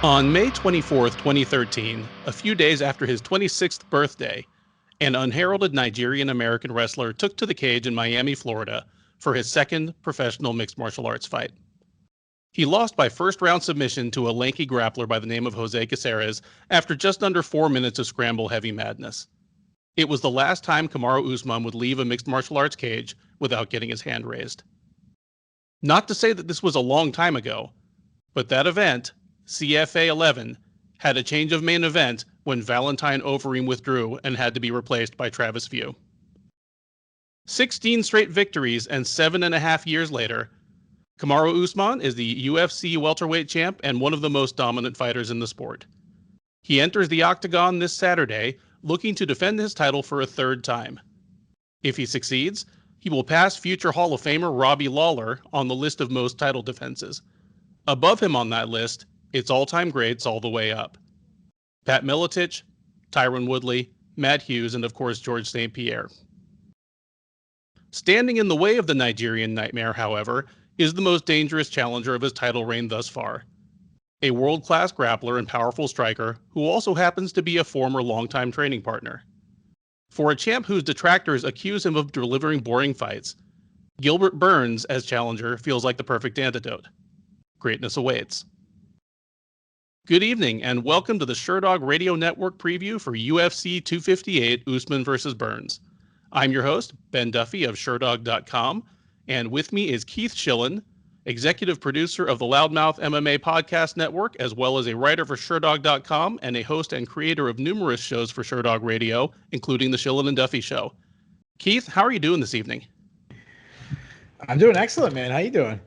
On May 24th, 2013, a few days after his 26th birthday, an unheralded Nigerian-American wrestler took to the cage in Miami, Florida, for his second professional mixed martial arts fight. He lost by first-round submission to a lanky grappler by the name of Jose Gutierrez after just under 4 minutes of scramble heavy madness. It was the last time Kamaru Usman would leave a mixed martial arts cage without getting his hand raised. Not to say that this was a long time ago, but that event, CFA 11, had a change of main event when Valentine Overeem withdrew and had to be replaced by Travis View. 16 straight victories and 7.5 years later, Kamaru Usman is the UFC welterweight champ and one of the most dominant fighters in the sport. He enters the octagon this Saturday, looking to defend his title for a third time. If he succeeds, he will pass future Hall of Famer Robbie Lawler on the list of most title defenses. Above him on that list, it's all-time greats all the way up. Pat Miletich, Tyron Woodley, Matt Hughes, and of course George St. Pierre. Standing in the way of the Nigerian Nightmare, however, is the most dangerous challenger of his title reign thus far. A world-class grappler and powerful striker who also happens to be a former longtime training partner. For a champ whose detractors accuse him of delivering boring fights, Gilbert Burns as challenger feels like the perfect antidote. Greatness awaits. Good evening, and welcome to the Sherdog Radio Network preview for UFC 258 Usman vs. Burns. I'm your host, Ben Duffy of Sherdog.com, and with me is Keith Schillen, executive producer of the Loudmouth MMA Podcast Network, as well as a writer for Sherdog.com and a host and creator of numerous shows for Sherdog Radio, including the Schillen and Duffy Show. Keith, how are you doing this evening? I'm doing excellent, man. How you doing?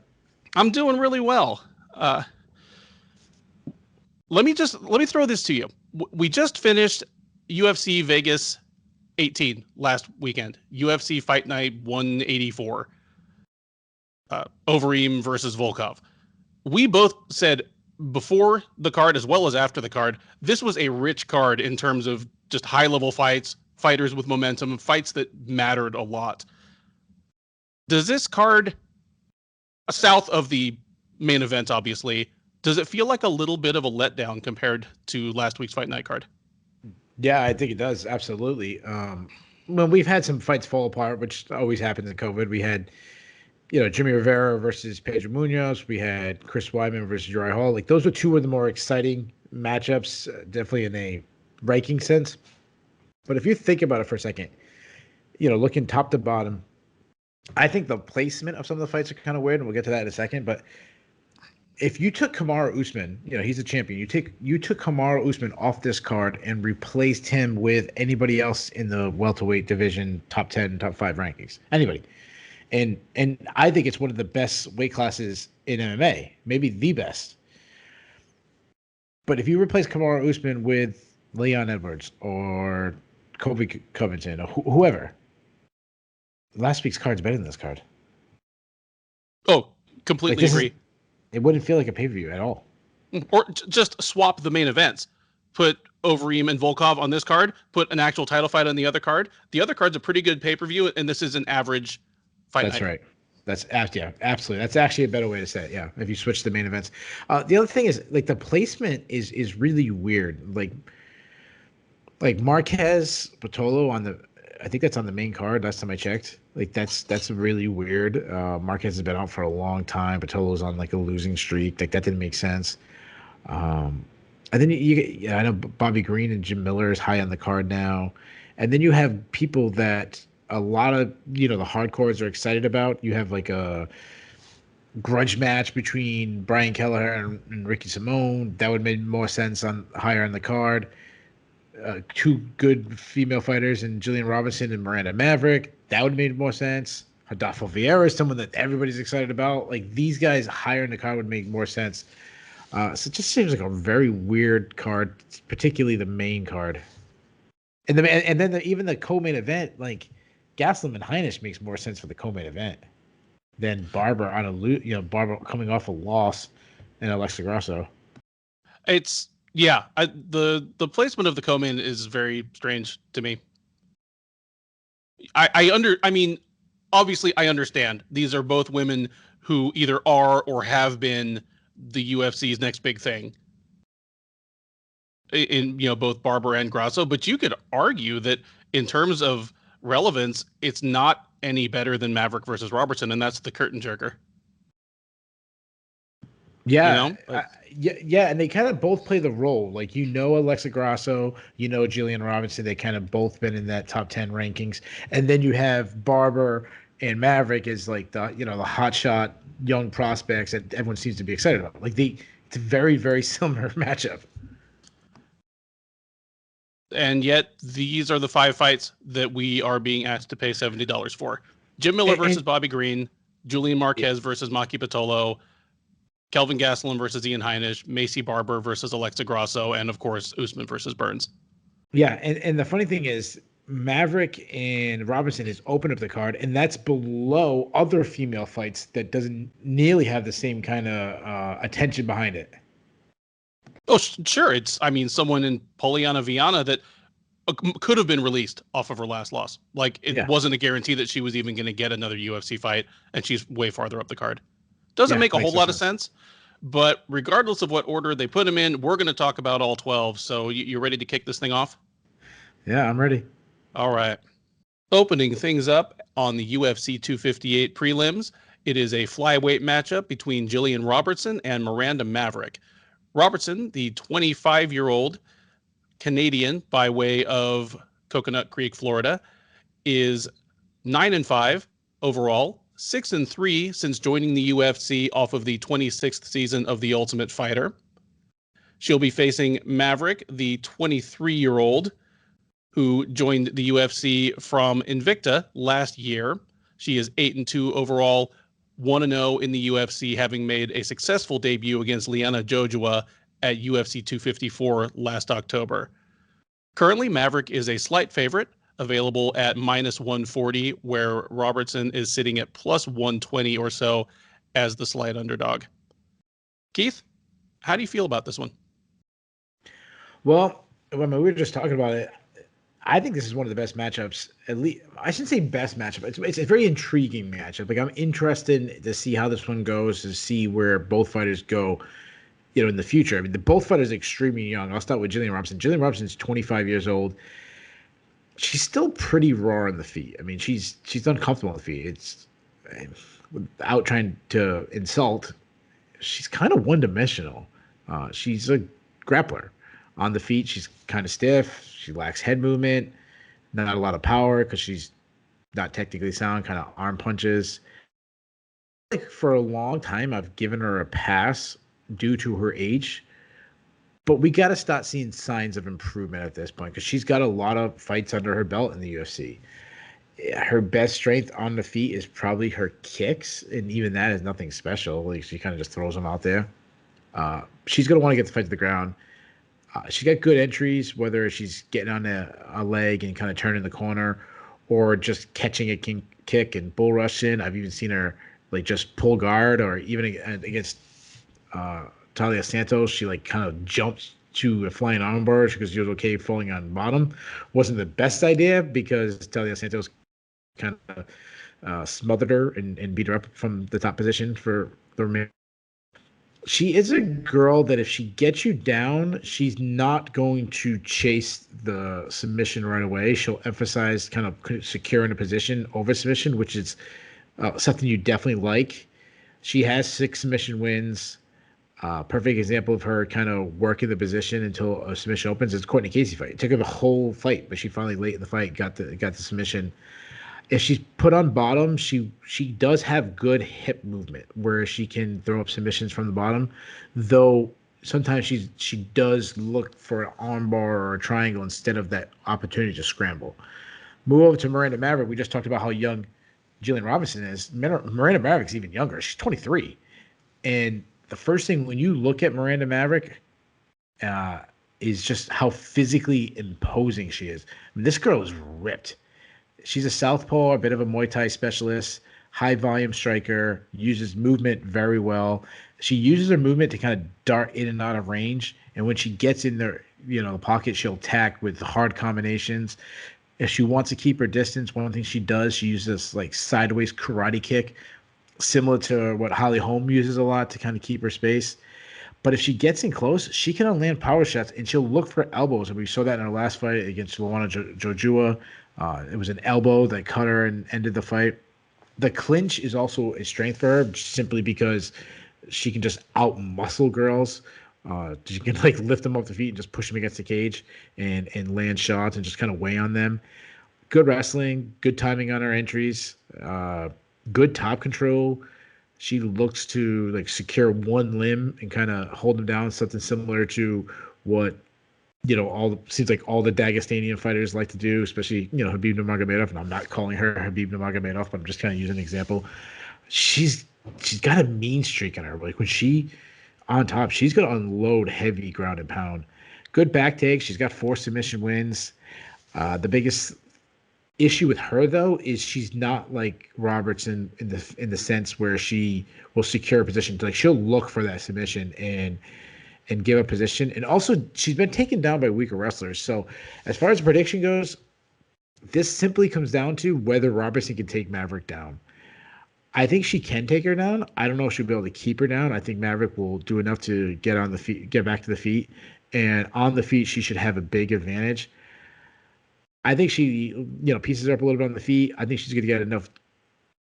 I'm doing really well. Let me throw this to you. We just finished UFC Vegas 18 last weekend. UFC Fight Night 184. Overeem versus Volkov. We both said before the card as well as after the card, this was a rich card in terms of just high-level fights, fighters with momentum, fights that mattered a lot. Does this card, south of the main event, obviously, does it feel like a little bit of a letdown compared to last week's Fight Night card? Yeah, I think it does. Absolutely. Well, we've had some fights fall apart, which always happens in COVID. We had, Jimmy Rivera versus Pedro Munoz. We had Chris Weidman versus Uriah Hall. Like, those were two of the more exciting matchups, definitely in a ranking sense. But if you think about it for a second, looking top to bottom, I think the placement of some of the fights are kind of weird, and we'll get to that in a second. But if you took Kamaru Usman, he's a champion. You took Kamaru Usman off this card and replaced him with anybody else in the welterweight division, top 10, top 5 rankings. Anybody. And I think it's one of the best weight classes in MMA, maybe the best. But if you replace Kamaru Usman with Leon Edwards or Kobe Covington or whoever, last week's card's better than this card. Oh, completely agree. It wouldn't feel like a pay-per-view at all. Or just swap the main events. Put Overeem and Volkov on this card, put an actual title fight on the other card. The other card's a pretty good pay-per-view, and this is an average fight That's night. Right. Yeah, absolutely. That's actually a better way to say it, yeah, if you switch the main events. The other thing is, like, the placement is really weird. Like Marquez, Pitolo on the, I think that's on the main card last time I checked. Like, that's really weird. Marquez has been out for a long time. Pitolo's on like a losing streak. Like, that didn't make sense. And then I know Bobby Green and Jim Miller is high on the card now. And then you have people that a lot of, the hardcores are excited about. You have like a grudge match between Brian Kelleher and Ricky Simone. That would make more sense higher on the card. Two good female fighters in Julian Robertson and Miranda Maverick. That would have made more sense. Rodolfo Vieira is someone that everybody's excited about. Like, these guys higher in the card would make more sense. So it just seems like a very weird card, particularly the main card. And then even the co-main event, like Gastelum and Heinisch makes more sense for the co-main event than Barber on Barber coming off a loss and Alexa Grasso. It's the placement of the co-main is very strange to me. Obviously I understand these are both women who either are or have been the UFC's next big thing. in both Barber and Grasso, but you could argue that in terms of relevance, it's not any better than Maverick versus Robertson, and that's the curtain jerker. Yeah, yeah, and they kind of both play the role. Like Alexa Grasso, Gillian Robinson. They kind of both been in that top 10 rankings, and then you have Barber and Maverick as like the the hotshot young prospects that everyone seems to be excited about. Like it's a very, very similar matchup. And yet these are the 5 fights that we are being asked to pay $70 for. Jim Miller versus Bobby Green, Julian Marquez versus Maki Pitolo, Kelvin Gastelum versus Ian Heinisch, Maycee Barber versus Alexa Grasso, and of course, Usman versus Burns. Yeah, and the funny thing is, Maverick and Robinson has opened up the card, and that's below other female fights that doesn't nearly have the same kind of attention behind it. Oh, sure. It's, someone in Polyana Viana that could have been released off of her last loss. Like, it wasn't a guarantee that she was even going to get another UFC fight, and she's way farther up the card. Doesn't make a whole lot of sense, but regardless of what order they put them in, we're going to talk about all 12. So you ready to kick this thing off? Yeah, I'm ready. All right. Opening things up on the UFC 258 prelims, it is a flyweight matchup between Gillian Robertson and Miranda Maverick. Robertson, the 25-year-old Canadian by way of Coconut Creek, Florida, is 9-5 overall, 6-3 since joining the UFC off of the 26th season of The Ultimate Fighter. She'll be facing Maverick, the 23-year-old who joined the UFC from Invicta last year. She is 8-2 overall, 1-0 in the UFC, having made a successful debut against Liana Jojua at UFC 254 last October. Currently, Maverick is a slight favorite, available at -140, where Robertson is sitting at +120 or so as the slight underdog. Keith, how do you feel about this one? Well, we were just talking about it. I think this is one of the best matchups. At least, I shouldn't say best matchup. It's a very intriguing matchup. Like, I'm interested to see how this one goes, to see where both fighters go, in the future. Both fighters are extremely young. I'll start with Gillian Robinson. Gillian Robinson's 25 years old. She's still pretty raw on the feet. She's uncomfortable on the feet. It's, without trying to insult, she's kind of one-dimensional. She's a grappler. On the feet, she's kind of stiff. She lacks head movement, not a lot of power because she's not technically sound, kind of arm punches. Like, for a long time, I've given her a pass due to her age, but we got to start seeing signs of improvement at this point because she's got a lot of fights under her belt in the UFC. Her best strength on the feet is probably her kicks, and even that is nothing special. Like, she kind of just throws them out there. She's going to want to get the fight to the ground. She's got good entries, whether she's getting on a leg and kind of turning the corner or just catching a kick and bull rushing. I've even seen her just pull guard, or even against Talia Santos, she kind of jumps to a flying armbar because she was okay falling on bottom. Wasn't the best idea because Talia Santos kind of smothered her and beat her up from the top position for the remainder. She is a girl that if she gets you down, she's not going to chase the submission right away. She'll emphasize kind of securing a position over submission, which is something you definitely like. She has 6 submission wins. Perfect example of her kind of working the position until a submission opens. It's Courtney Casey fight. It took her the whole fight, but she finally late in the fight got the submission. If she's put on bottom, she does have good hip movement where she can throw up submissions from the bottom, though sometimes she does look for an armbar or a triangle instead of that opportunity to scramble. Move over to Miranda Maverick. We just talked about how young Gillian Robinson is. Miranda Maverick's even younger. She's 23. And the first thing when you look at Miranda Maverick is just how physically imposing she is. This girl is ripped. She's a southpaw, a bit of a Muay Thai specialist, high volume striker, uses movement very well. She uses her movement to kind of dart in and out of range. And when she gets in the pocket, she'll attack with hard combinations. If she wants to keep her distance, one thing she does, she uses sideways karate kick, similar to what Holly Holm uses a lot to kind of keep her space. But if she gets in close, she can land power shots, and she'll look for elbows. And we saw that in our last fight against Luana Jojua. It was an elbow that cut her and ended the fight. The clinch is also a strength for her, simply because she can just out-muscle girls. She can like lift them off the feet and just push them against the cage and land shots and just kind of weigh on them. Good wrestling, good timing on her entries, good top control. She looks to like secure one limb and kind of hold them down, something similar to what seems like all the Dagestanian fighters like to do, especially Khabib Nurmagomedov. And I'm not calling her Khabib Nurmagomedov, but I'm just kind of using an example. She's got a mean streak on her. Like when she on top, she's gonna unload heavy ground and pound. Good back take. She's got 4 submission wins. The biggest issue with her though is she's not like Robertson in the sense where she will secure a position. Like she'll look for that submission and give a position. And also she's been taken down by weaker wrestlers. So as far as the prediction goes, this simply comes down to whether Robertson can take Maverick down. I think she can take her down. I don't know if she'll be able to keep her down. I think Maverick will do enough to get on the feet, get back to the feet. And on the feet, she should have a big advantage. I think she, pieces her up a little bit on the feet. I think she's going to get enough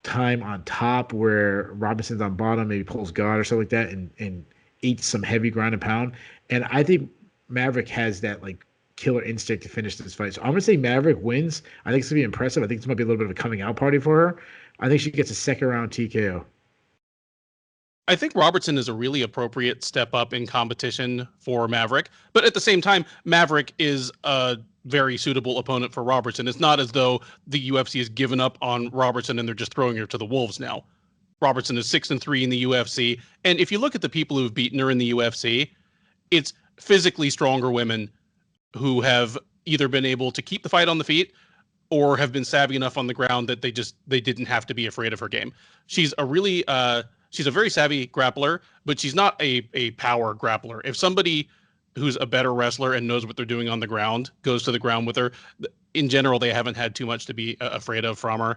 time on top where Robinson's on bottom, maybe pulls guard or something like that, and eats some heavy ground and pound. And I think Maverick has that like killer instinct to finish this fight. So I'm going to say Maverick wins. I think it's going to be impressive. I think this might be a little bit of a coming out party for her. I think she gets a second round TKO. I think Robertson is a really appropriate step up in competition for Maverick. But at the same time, Maverick is a very suitable opponent for Robertson. It's not as though the UFC has given up on Robertson and they're just throwing her to the wolves now. Robertson is 6-3 in the UFC. And if you look at the people who've beaten her in the UFC, it's physically stronger women who have either been able to keep the fight on the feet or have been savvy enough on the ground that they didn't have to be afraid of her game. She's a really she's a very savvy grappler, but she's not a power grappler. If somebody who's a better wrestler and knows what they're doing on the ground goes to the ground with her, in general, they haven't had too much to be afraid of from her.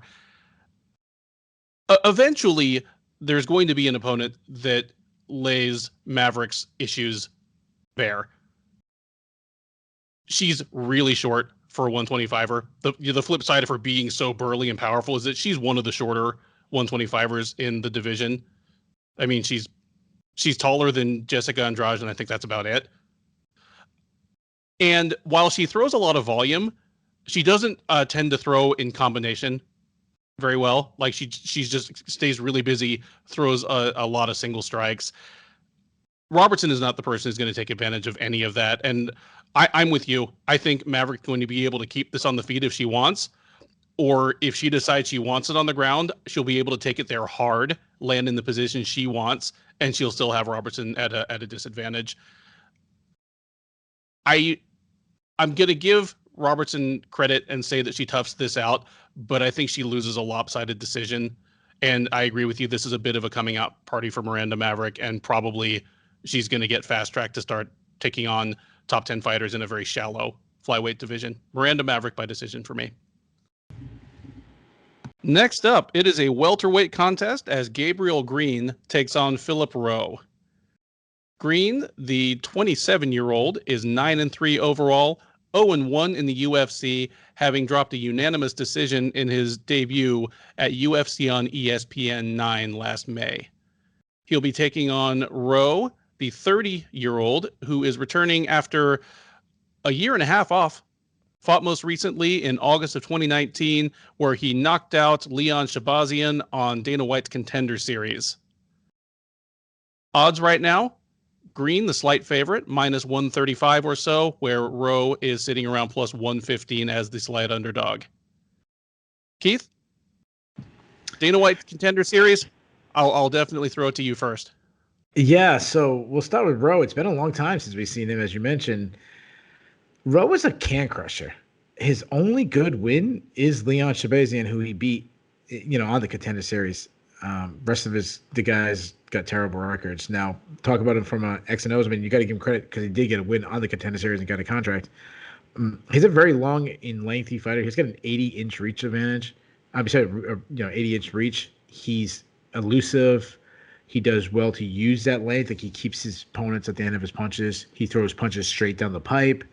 Eventually, there's going to be an opponent that lays Maverick's issues bare. She's really short for a 125er. The flip side of her being so burly and powerful is that she's one of the shorter 125ers in the division. I mean, she's taller than Jessica Andrade, and I think that's about it. And while she throws a lot of volume, she doesn't tend to throw in combination very well. Like she's just stays really busy, throws a lot of single strikes. Robertson is not the person who's going to take advantage of any of that. And I'm with you. I think Maverick's going to be able to keep this on the feet if she wants, or if she decides she wants it on the ground, she'll be able to take it there hard, land in the position she wants, and she'll still have Robertson at a disadvantage. I'm going to give Robertson credit and say that she toughs this out, but I think she loses a lopsided decision. And I agree with you. This is a bit of a coming out party for Miranda Maverick, and probably she's going to get fast tracked to start taking on top 10 fighters in a very shallow flyweight division. Miranda Maverick by decision for me. Next up, it is a welterweight contest as Gabriel Green takes on Phillip Rowe. Green, the 27-year-old, is 9-3 overall, 0-1 in the UFC, having dropped a unanimous decision in his debut at UFC on ESPN 9 last May. He'll be taking on Rowe, the 30-year-old, who is returning after a year and a half off. Fought most recently in August of 2019, where he knocked out Leon Shabazian on Dana White's Contender Series. Odds right now, Green, the slight favorite, minus 135 or so, where Rowe is sitting around plus 115 as the slight underdog. Keith, Dana White's Contender Series, I'll definitely throw it to you first. Yeah, so we'll start with Rowe. It's been a long time since we've seen him, as you mentioned. Rowe is a can crusher. His only good win is Leon Shabazian, who he beat, on the Contender Series. Rest of the guys got terrible records. Now, talk about him from X and O's. I mean, you got to give him credit because he did get a win on the Contender Series and got a contract. He's a very long and lengthy fighter. He's got an 80-inch reach advantage. I'm sorry, 80-inch reach. He's elusive. He does well to use that length. Like he keeps his opponents at the end of his punches. He throws punches straight down the pipe.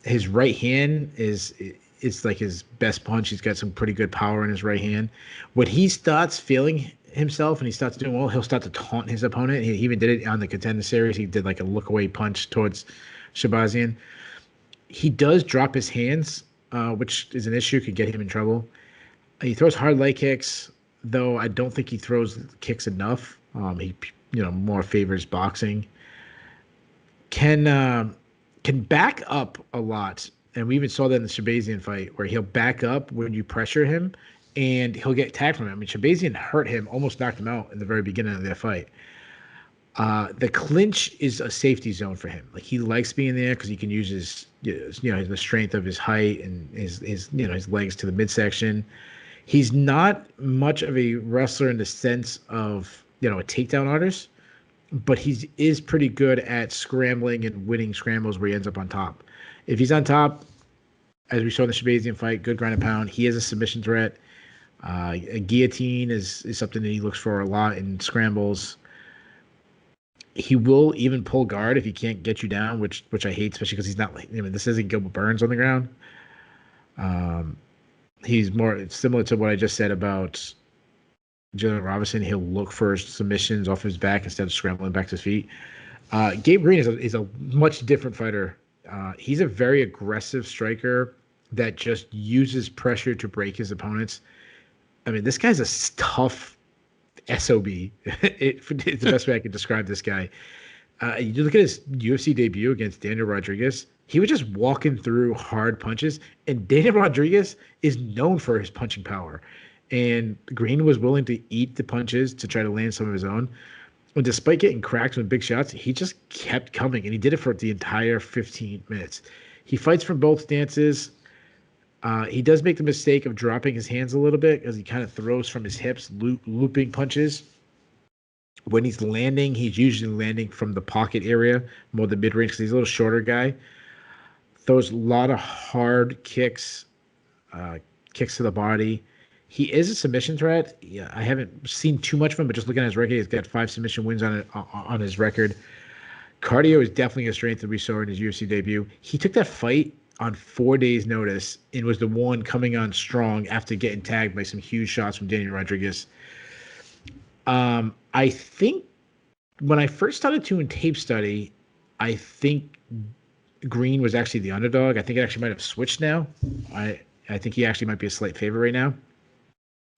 His right hand is it's like his best punch. He's got some pretty good power in his right hand. When he starts feeling himself and he starts doing well, he'll start to taunt his opponent. He even did it on the Contender Series. He did like a look away punch towards Shabazian. He does drop his hands, which is an issue, could get him in trouble. He throws hard leg kicks, though I don't think he throws kicks enough. He more favors boxing. Can back up a lot, and we even saw that in the Shabazian fight, where he'll back up when you pressure him, and he'll get tagged from him. I mean, Shabazian hurt him, almost knocked him out in the very beginning of their fight. The clinch is a safety zone for him. Like he likes being there because he can use his the strength of his height and his legs to the midsection. He's not much of a wrestler in the sense of a takedown artist, but he is pretty good at scrambling and winning scrambles where he ends up on top. If he's on top, as we saw in the Shabazian fight, good ground and pound. He is a submission threat. A guillotine is something that he looks for a lot in scrambles. He will even pull guard if he can't get you down, which I hate, especially because he's not this isn't Gilbert Burns on the ground. He's more similar to what I just said about Julian Robertson. He'll look for submissions off his back instead of scrambling back to his feet. Gabe Green is a much different fighter. He's a very aggressive striker that just uses pressure to break his opponents. I mean, this guy's a tough SOB. It's the best way I can describe this guy. You look at his UFC debut against Daniel Rodriguez. He was just walking through hard punches, and Daniel Rodriguez is known for his punching power. And Green was willing to eat the punches to try to land some of his own. And despite getting cracked with big shots, he just kept coming, and he did it for the entire 15 minutes. He fights from both stances. He does make the mistake of dropping his hands a little bit as he kind of throws from his hips, looping punches. When he's landing, he's usually landing from the pocket area, more the mid-range, because he's a little shorter guy. Throws a lot of hard kicks, kicks to the body. He is a submission threat. Yeah, I haven't seen too much of him, but just looking at his record, he's got 5 submission wins on his record. Cardio is definitely a strength that we saw in his UFC debut. He took that fight on 4 days' notice and was the one coming on strong after getting tagged by some huge shots from Daniel Rodriguez. I think when I first started doing tape study, I think Green was actually the underdog. I think it actually might have switched now. I think he actually might be a slight favorite right now.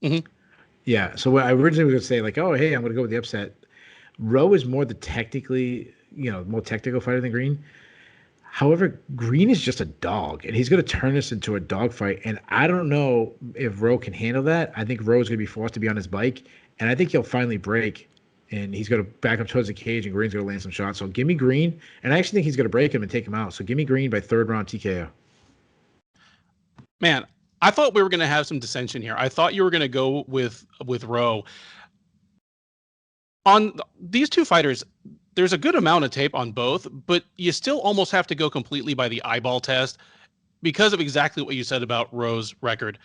Mm-hmm. Yeah. So I originally was going to say, like, oh, hey, I'm going to go with the upset. Rowe is more more technical fighter than Green. However, Green is just a dog, and he's going to turn this into a dog fight. And I don't know if Rowe can handle that. I think Rowe's going to be forced to be on his bike, and I think he'll finally break, and he's going to back up towards the cage, and Green's going to land some shots. So give me Green, and I actually think he's going to break him and take him out. So give me Green by 3rd round TKO. Man, I thought we were going to have some dissension here. I thought you were going to go with Rowe. On these two fighters, there's a good amount of tape on both, but you still almost have to go completely by the eyeball test because of exactly what you said about Rowe's record.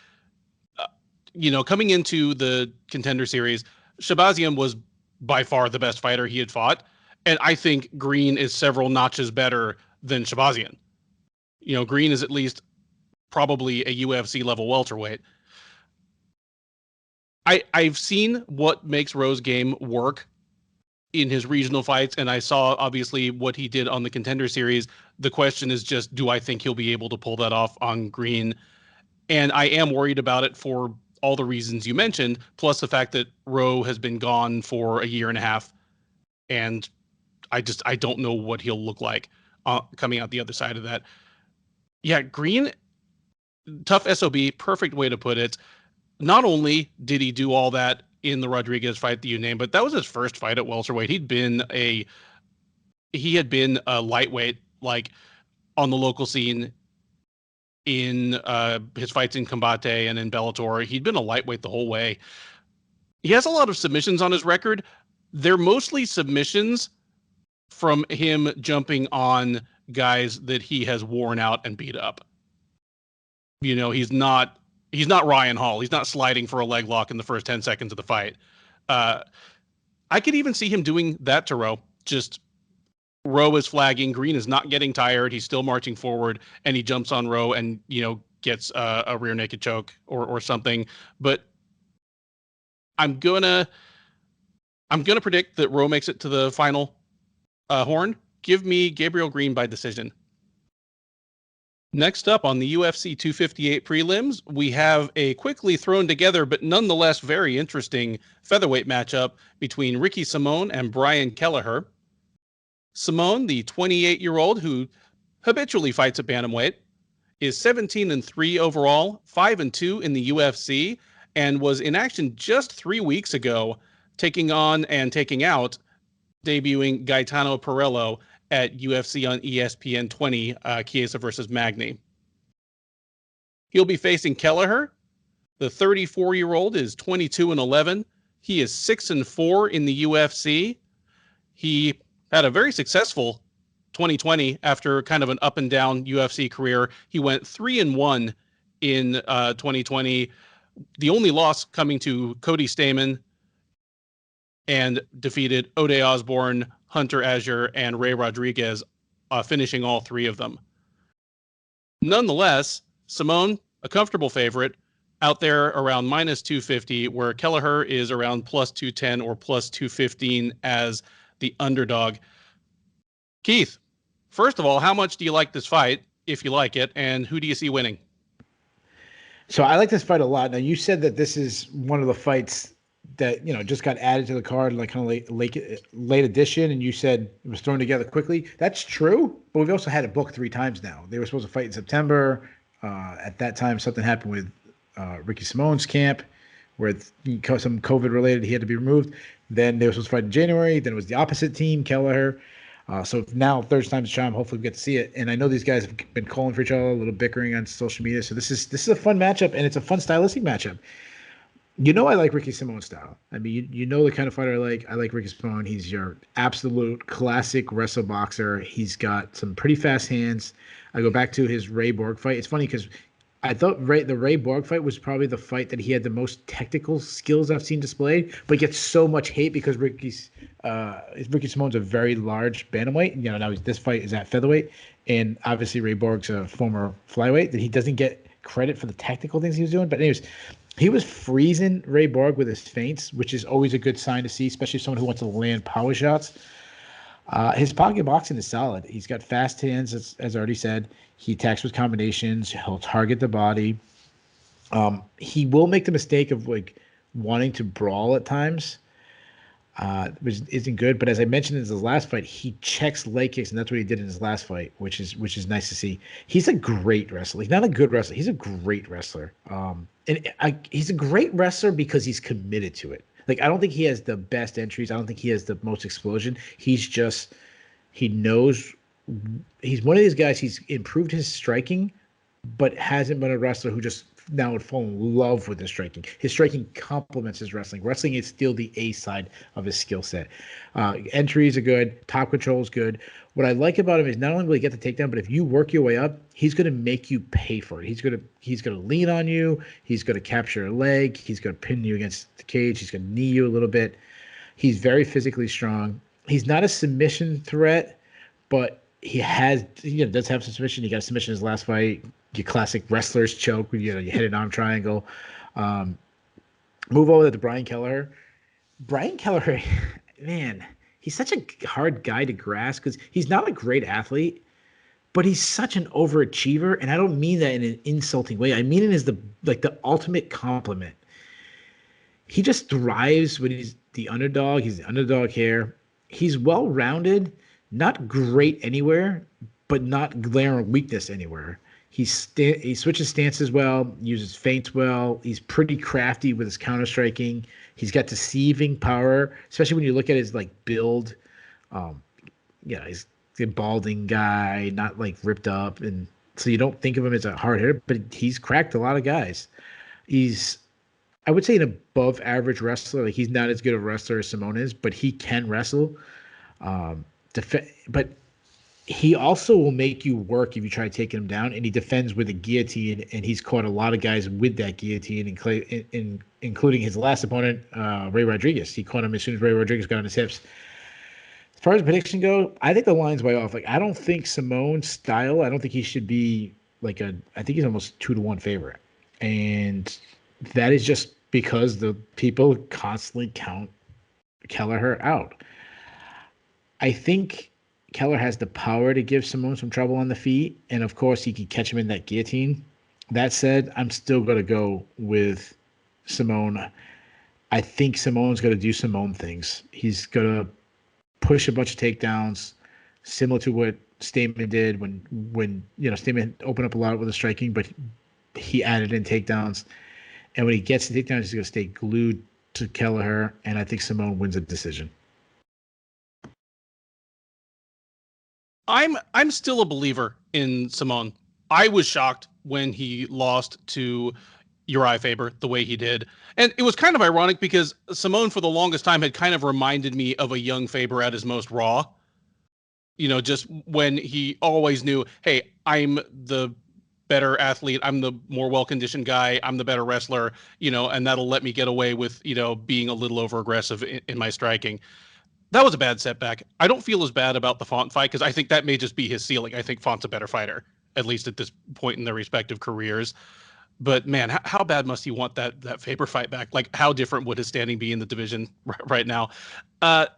Coming into the Contender Series, Shabazian was by far the best fighter he had fought, and I think Green is several notches better than Shabazian. Green is at least probably a UFC level welterweight. I've seen what makes Rowe's game work in his regional fights, and I saw obviously what he did on the Contender Series. The question is just, do I think he'll be able to pull that off on Green? And I am worried about it for all the reasons you mentioned, plus the fact that Rowe has been gone for a year and a half, and I don't know what he'll look like coming out the other side of that. Yeah, Green, tough SOB, perfect way to put it. Not only did he do all that in the Rodriguez fight that you named, but that was his first fight at welterweight. He had been a lightweight, like on the local scene in his fights in Combate and in Bellator. He'd been a lightweight the whole way. He has a lot of submissions on his record. They're mostly submissions from him jumping on guys that he has worn out and beat up. He's not Ryan Hall. He's not sliding for a leg lock in the first 10 seconds of the fight. I could even see him doing that to Rowe. Just Rowe is flagging. Green is not getting tired. He's still marching forward, and he jumps on Rowe and, gets a rear naked choke or something. But I'm gonna predict that Rowe makes it to the final horn. Give me Gabriel Green by decision. Next up on the UFC 258 prelims, we have a quickly thrown together but nonetheless very interesting featherweight matchup between Ricky Simón and Brian Kelleher. Simón, the 28-year-old who habitually fights at bantamweight, is 17-3 overall, 5-2 in the UFC, and was in action just 3 weeks ago, taking on and taking out debuting Gaetano Pirello at UFC on ESPN 20, Chiesa versus Magny. He'll be facing Kelleher. The 34-year-old is 22-11. He is 6-4 in the UFC. He had a very successful 2020 after kind of an up and down UFC career. He went 3-1 in 2020. The only loss coming to Cody Stamann, and defeated Ode Osborne, Hunter Azure, and Ray Rodriguez, finishing all three of them. Nonetheless, Simón, a comfortable favorite, out there around minus 250, where Kelleher is around plus 210 or plus 215 as the underdog. Keith, first of all, how much do you like this fight, if you like it, and who do you see winning? So I like this fight a lot. Now, you said that this is one of the fights that, just got added to the card, like kind of late edition, and you said it was thrown together quickly. That's true, but we've also had it booked 3 times now. They were supposed to fight in September. At that time, something happened with Ricky Simón's camp, where some COVID related, he had to be removed. Then they were supposed to fight in January. Then it was the opposite team, Kelleher. So now, third time's a charm. Hopefully, we get to see it. And I know these guys have been calling for each other, a little bickering on social media. So this is a fun matchup, and it's a fun stylistic matchup. I like Ricky Simón's style. I mean, you know the kind of fighter I like. I like Ricky Simón. He's your absolute classic wrestle boxer. He's got some pretty fast hands. I go back to his Ray Borg fight. It's funny because I thought the Ray Borg fight was probably the fight that he had the most technical skills I've seen displayed, but gets so much hate because Ricky Simón's a very large bantamweight. Now this fight is at featherweight, and obviously Ray Borg's a former flyweight, that he doesn't get credit for the technical things he was doing. But anyways, he was freezing Ray Borg with his feints, which is always a good sign to see, especially someone who wants to land power shots. His pocket boxing is solid. He's got fast hands, as I already said. He attacks with combinations. He'll target the body. He will make the mistake of wanting to brawl at times, which isn't good. But as I mentioned in his last fight, he checks leg kicks, and that's what he did in his last fight, which is nice to see. He's a great wrestler. He's not a good wrestler. He's a great wrestler. He's a great wrestler because he's committed to it. I don't think he has the best entries. I don't think he has the most explosion. He knows he's one of these guys. He's improved his striking, but hasn't been a wrestler who just now would fall in love with his striking. His striking complements his wrestling. Wrestling is still the A side of his skill set. Entries are good. Top control is good. What I like about him is not only will he get the takedown, but if you work your way up, he's going to make you pay for it. He's going to lean on you. He's going to capture a leg. He's going to pin you against the cage. He's going to knee you a little bit. He's very physically strong. He's not a submission threat, but he does have some submission. He got a submission in his last fight. Your classic wrestler's choke, you head and arm triangle. Move over to Brian Kelleher. Brian Kelleher, man, he's such a hard guy to grasp because he's not a great athlete, but he's such an overachiever, and I don't mean that in an insulting way. I mean it as the ultimate compliment. He just thrives when he's the underdog. He's the underdog here. He's well-rounded, not great anywhere, but not glaring weakness anywhere. He switches stances well, uses feints well. He's pretty crafty with his counter striking. He's got deceiving power, especially when you look at his build. He's a balding guy, not ripped up, and so you don't think of him as a hard hitter, but he's cracked a lot of guys. He's, I would say, an above average wrestler. He's not as good a wrestler as Simón is, but he can wrestle. But he also will make you work if you try taking him down, and he defends with a guillotine, and he's caught a lot of guys with that guillotine, including his last opponent, Ray Rodriguez. He caught him as soon as Ray Rodriguez got on his hips. As far as prediction go, I think the line's way off. Like, I don't think Simone's style, I don't think he should be I think he's almost 2-1 favorite. And that is just because the people constantly count Kelleher out. I think Kelleher has the power to give Simone some trouble on the feet, and of course he can catch him in that guillotine. That said, I'm still going to go with Simone. I think Simone's going to do Simone things. He's going to push a bunch of takedowns, similar to what Stamen did when Stamen opened up a lot with the striking, but he added in takedowns. And when he gets the takedowns, he's going to stay glued to Kelleher, and I think Simone wins a decision. I'm still a believer in Simone. I was shocked when he lost to Uriah Faber the way he did. And it was kind of ironic because Simone for the longest time had kind of reminded me of a young Faber at his most raw. Just when he always knew, hey, I'm the better athlete, I'm the more well-conditioned guy, I'm the better wrestler, and that'll let me get away with, being a little over-aggressive in my striking. That was a bad setback. I don't feel as bad about the Font fight because I think that may just be his ceiling. I think Font's a better fighter, at least at this point in their respective careers. But man, how bad must he want that Faber fight back? Like, how different would his standing be in the division right now? I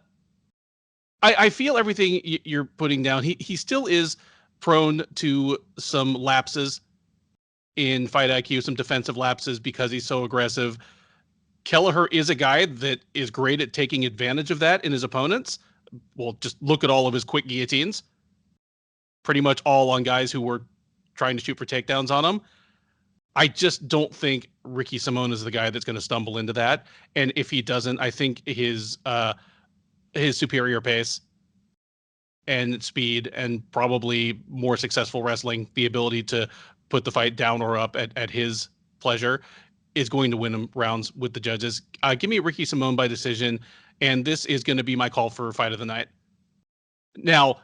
feel everything you're putting down. He still is prone to some lapses in fight IQ, some defensive lapses because he's so aggressive. Kelleher is a guy that is great at taking advantage of that in his opponents. Well, just look at all of his quick guillotines. Pretty much all on guys who were trying to shoot for takedowns on him. I just don't think Ricky Simone is the guy that's going to stumble into that. And if he doesn't, I think his superior pace and speed and probably more successful wrestling, the ability to put the fight down or up at his pleasure, is going to win him rounds with the judges. Give me Ricky Simone by decision, and this is going to be my call for fight of the night. Now,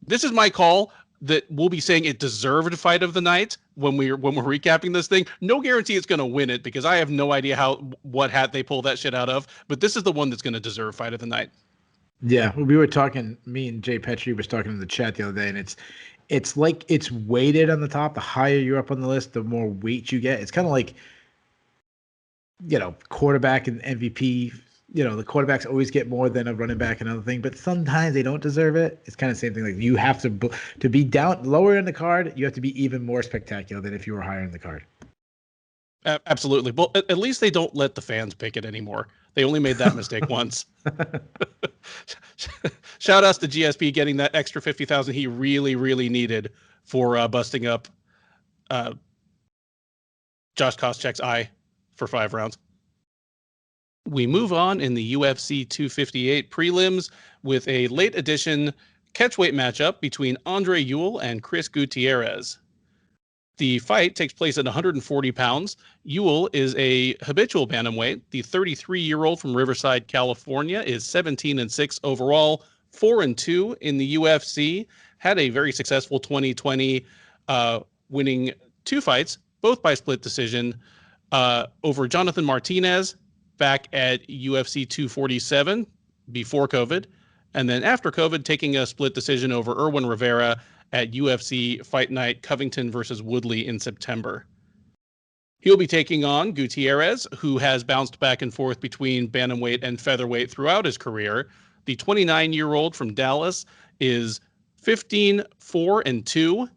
this is my call that we'll be saying it deserved fight of the night when we're recapping this thing. No guarantee it's going to win it because I have no idea what hat they pull that shit out of, but this is the one that's going to deserve fight of the night. Yeah, we were talking, me and Jay Petrie was talking in the chat the other day, and it's like it's weighted on the top. The higher you're up on the list, the more weight you get. It's kind of like, quarterback and MVP, the quarterbacks always get more than a running back and other thing, but sometimes they don't deserve it. It's kind of the same thing. Like, you have to be down lower in the card, you have to be even more spectacular than if you were higher in the card. Absolutely. Well, at least they don't let the fans pick it anymore. They only made that mistake once. Shout outs to GSP getting that extra 50,000 he really, really needed for busting up Josh Koscheck's eye for 5 rounds. We move on in the UFC 258 prelims with a late edition catchweight matchup between Andre Ewell and Chris Gutierrez. The fight takes place at 140 pounds. Ewell is a habitual bantamweight. The 33-year-old from Riverside, California, is 17-6 overall, 4-2 in the UFC. Had a very successful 2020, winning 2 fights, both by split decision, over Jonathan Martinez back at UFC 247 before COVID, and then after COVID, taking a split decision over Irwin Rivera at UFC Fight Night Covington versus Woodley in September. He'll be taking on Gutierrez, who has bounced back and forth between bantamweight and featherweight throughout his career. The 29-year-old from Dallas is 15-4-2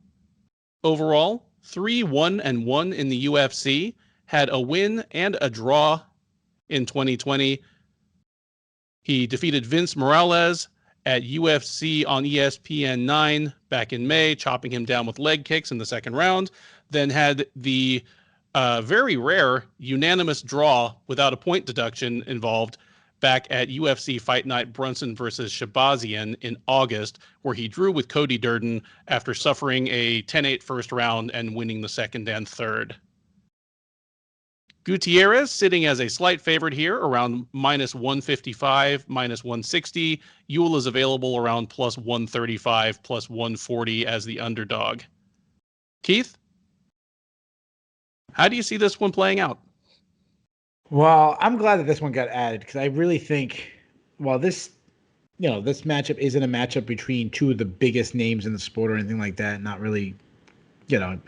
overall, 3-1-1 in the UFC, had a win and a draw in 2020. He defeated Vince Morales at UFC on ESPN 9 back in May, chopping him down with leg kicks in the second round, then had the very rare unanimous draw without a point deduction involved back at UFC Fight Night Brunson versus Shabazian in August, where he drew with Cody Durden after suffering a 10-8 first round and winning the second and third. Gutierrez sitting as a slight favorite here, around minus 155, minus 160. Ewell is available around plus 135, plus 140 as the underdog. Keith, how do you see this one playing out? Well, I'm glad that this one got added because I really think, well, this matchup isn't a matchup between two of the biggest names in the sport or anything like that, not really,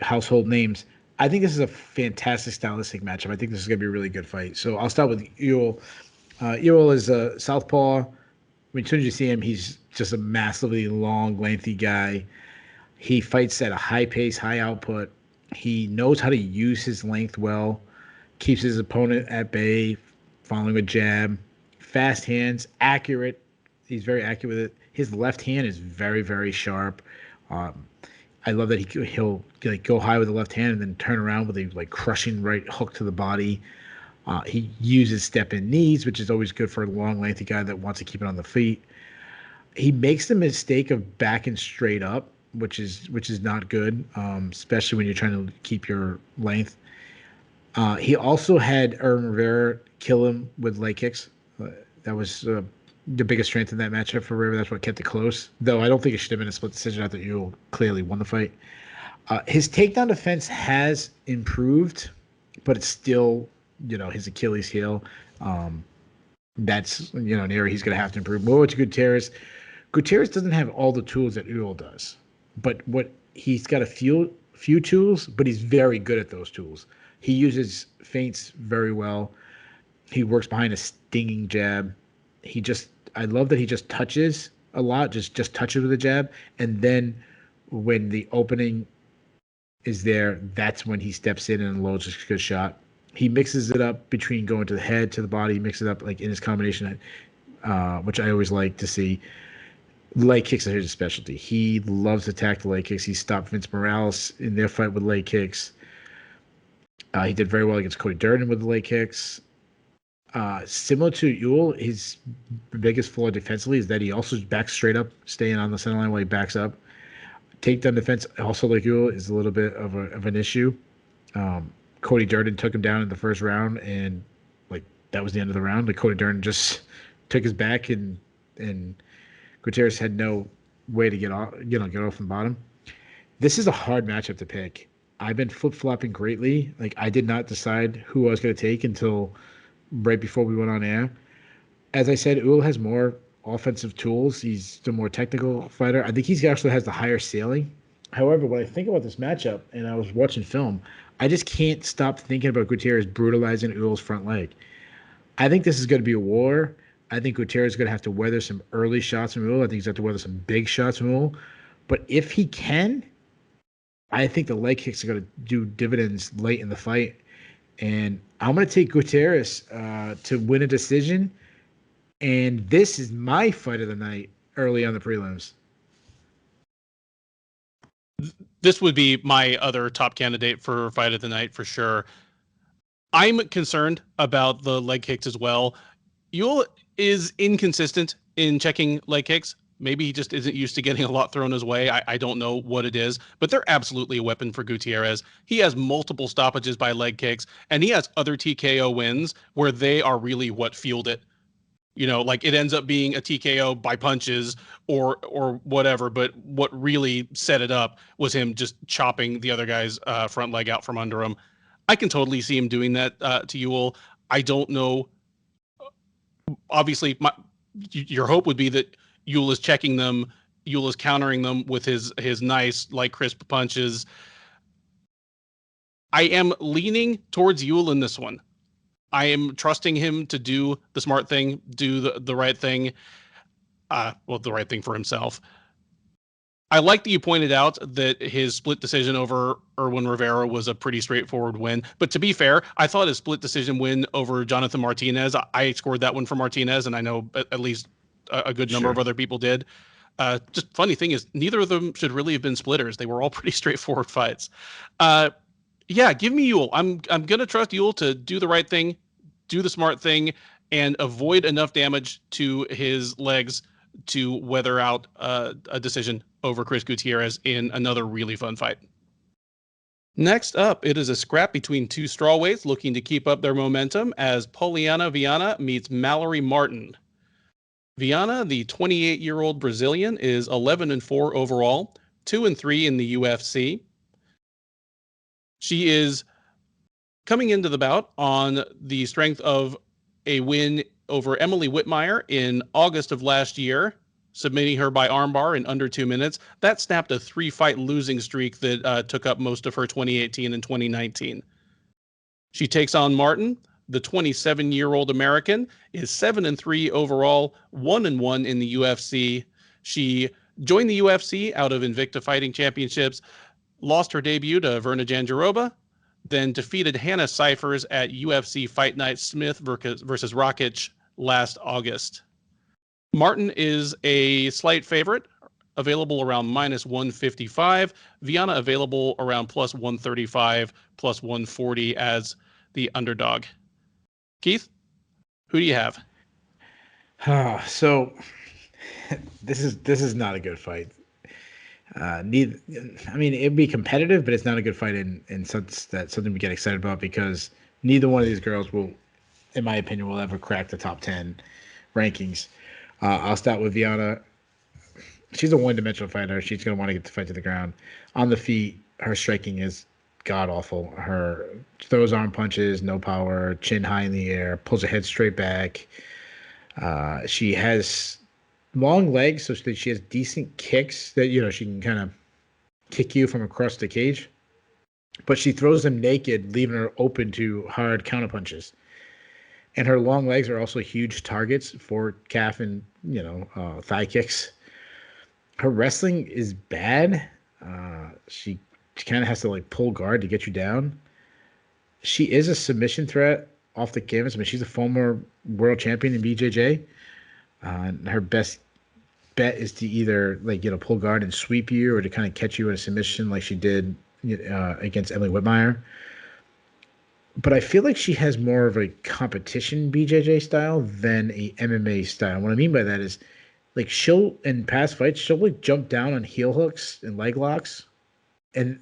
household names. I think this is a fantastic stylistic matchup. I think this is going to be a really good fight. So I'll start with Ewell. Ewell is a southpaw. I mean, as soon as you see him, he's just a massively long, lengthy guy. He fights at a high pace, high output. He knows how to use his length well, keeps his opponent at bay, following a jab. Fast hands, accurate. He's very accurate with it. His left hand is very, very sharp. I love that he'll go high with the left hand and then turn around with a crushing right hook to the body. He uses step-in knees, which is always good for a long, lengthy guy that wants to keep it on the feet. He makes the mistake of backing straight up, which is not good, especially when you're trying to keep your length. He also had Rivera kill him with leg kicks. That was the biggest strength in that matchup for Rivera. That's what kept it close. Though I don't think it should have been a split decision. I thought Ewell clearly won the fight. His takedown defense has improved, but it's still, his Achilles heel. That's, an area he's going to have to improve. More to Gutierrez. Gutierrez doesn't have all the tools that Ewell does, but he's got a few tools, but he's very good at those tools. He uses feints very well. He works behind a stinging jab. I love that he just touches a lot, just touches with a jab. And then when the opening is there, that's when he steps in and loads a good shot. He mixes it up between going to the head, to the body. He mixes it up in his combination, which I always like to see. Leg kicks are his specialty. He loves to attack the leg kicks. He stopped Vince Morales in their fight with leg kicks. He did very well against Cody Durden with the leg kicks. Similar to Ewell, his biggest flaw defensively is that he also backs straight up, staying on the center line while he backs up. Takedown defense, also like Ewell, is a little bit of an issue. Cody Durden took him down in the first round, and that was the end of the round. Cody Durden just took his back, and Gutierrez had no way to get off from the bottom. This is a hard matchup to pick. I've been flip-flopping greatly. I did not decide who I was going to take until right before we went on air. As I said, Ewell has more offensive tools. He's the more technical fighter. I think he actually has the higher ceiling. However, when I think about this matchup, and I was watching film, I just can't stop thinking about Gutierrez brutalizing Ewell's front leg. I think this is going to be a war. I think Gutierrez is going to have to weather some early shots from Ewell. I think he's going to have to weather some big shots from Ewell. But if he can, I think the leg kicks are going to do dividends late in the fight. And I'm going to take Gutierrez to win a decision. And this is my fight of the night early on the prelims. This would be my other top candidate for fight of the night for sure. I'm concerned about the leg kicks as well. Ewell is inconsistent in checking leg kicks. Maybe he just isn't used to getting a lot thrown his way. I don't know what it is, but they're absolutely a weapon for Gutierrez. He has multiple stoppages by leg kicks, and he has other TKO wins where they are really what fueled it. It ends up being a TKO by punches or whatever, but what really set it up was him just chopping the other guy's front leg out from under him. I can totally see him doing that to Ewell. I don't know. Obviously, your hope would be that Ewell is checking them. Ewell is countering them with his nice, crisp punches. I am leaning towards Ewell in this one. I am trusting him to do the smart thing, do the right thing. The right thing for himself. I like that you pointed out that his split decision over Irwin Rivera was a pretty straightforward win. But to be fair, I thought his split decision win over Jonathan Martinez, I scored that one for Martinez, and I know at least a good number of other people did. Just funny thing is, neither of them should really have been splitters. They were all pretty straightforward fights. Give me Ewell. I'm gonna trust Ewell to do the right thing, do the smart thing, and avoid enough damage to his legs to weather out a decision over Chris Gutierrez in another really fun fight. Next up, it is a scrap between two strawweights looking to keep up their momentum as Polyana Viana meets Mallory Martin. Viana, the 28-year-old Brazilian, is 11-4 overall, 2-3 in the UFC. She is coming into the bout on the strength of a win over Emily Whitmire in August of last year, submitting her by armbar in under 2 minutes. That snapped a 3-fight losing streak that took up most of her 2018 and 2019. She takes on Martin. The 27-year-old American is 7-3 overall, 1-1 in the UFC. She joined the UFC out of Invicta Fighting Championships, lost her debut to Verna Jandiroba, then defeated Hannah Cifers at UFC Fight Night Smith versus Rakic last August. Martin is a slight favorite, available around -155. Viana available around +135, +140 as the underdog. Keith, who do you have? So this is not a good fight. Neither, I mean, it'd be competitive, but it's not a good fight in sense that something we get excited about because neither one of these girls will, in my opinion, will ever crack the top 10 rankings. I'll start with Viana. She's a one-dimensional fighter. She's going to want to get the fight to the ground. On the feet, her striking is god-awful. Her throws arm punches, no power, chin high in the air, pulls her head straight back. She has long legs, so that she has decent kicks that, she can kind of kick you from across the cage. But she throws them naked, leaving her open to hard counterpunches. And her long legs are also huge targets for calf and, thigh kicks. Her wrestling is bad. She kind of has to pull guard to get you down. She is a submission threat off the canvas. I mean, she's a former world champion in BJJ. Her best bet is to either pull guard and sweep you, or to kind of catch you in a submission like she did against Emily Whitmire. But I feel like she has more of a competition BJJ style than a MMA style. What I mean by that is, she'll in past fights she'll jump down on heel hooks and leg locks, and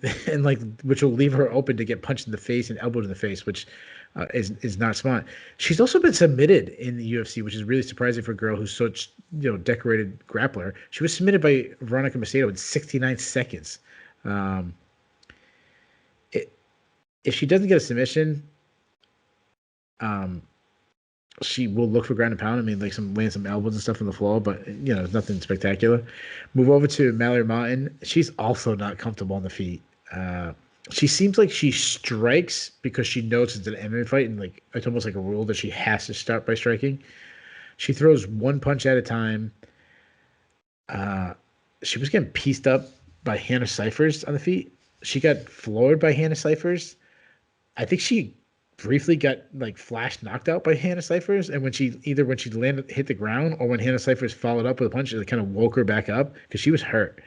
which will leave her open to get punched in the face and elbowed in the face, which is not smart. She's also been submitted in the UFC, which is really surprising for a girl who's such decorated grappler. She was submitted by Veronica Macedo in 69 seconds. If she doesn't get a submission, she will look for ground and pound. I mean, land some elbows and stuff on the floor, but nothing spectacular. Move over to Mallory Martin. She's also not comfortable on the feet. She seems like she strikes because she knows it's an MMA fight, and it's almost like a rule that she has to start by striking. She throws one punch at a time. She was getting pieced up by Hannah Cifers on the feet. She got floored by Hannah Cifers. I think she briefly got flash knocked out by Hannah Cifers, and when she hit the ground, or when Hannah Cifers followed up with a punch, it kind of woke her back up because she was hurt.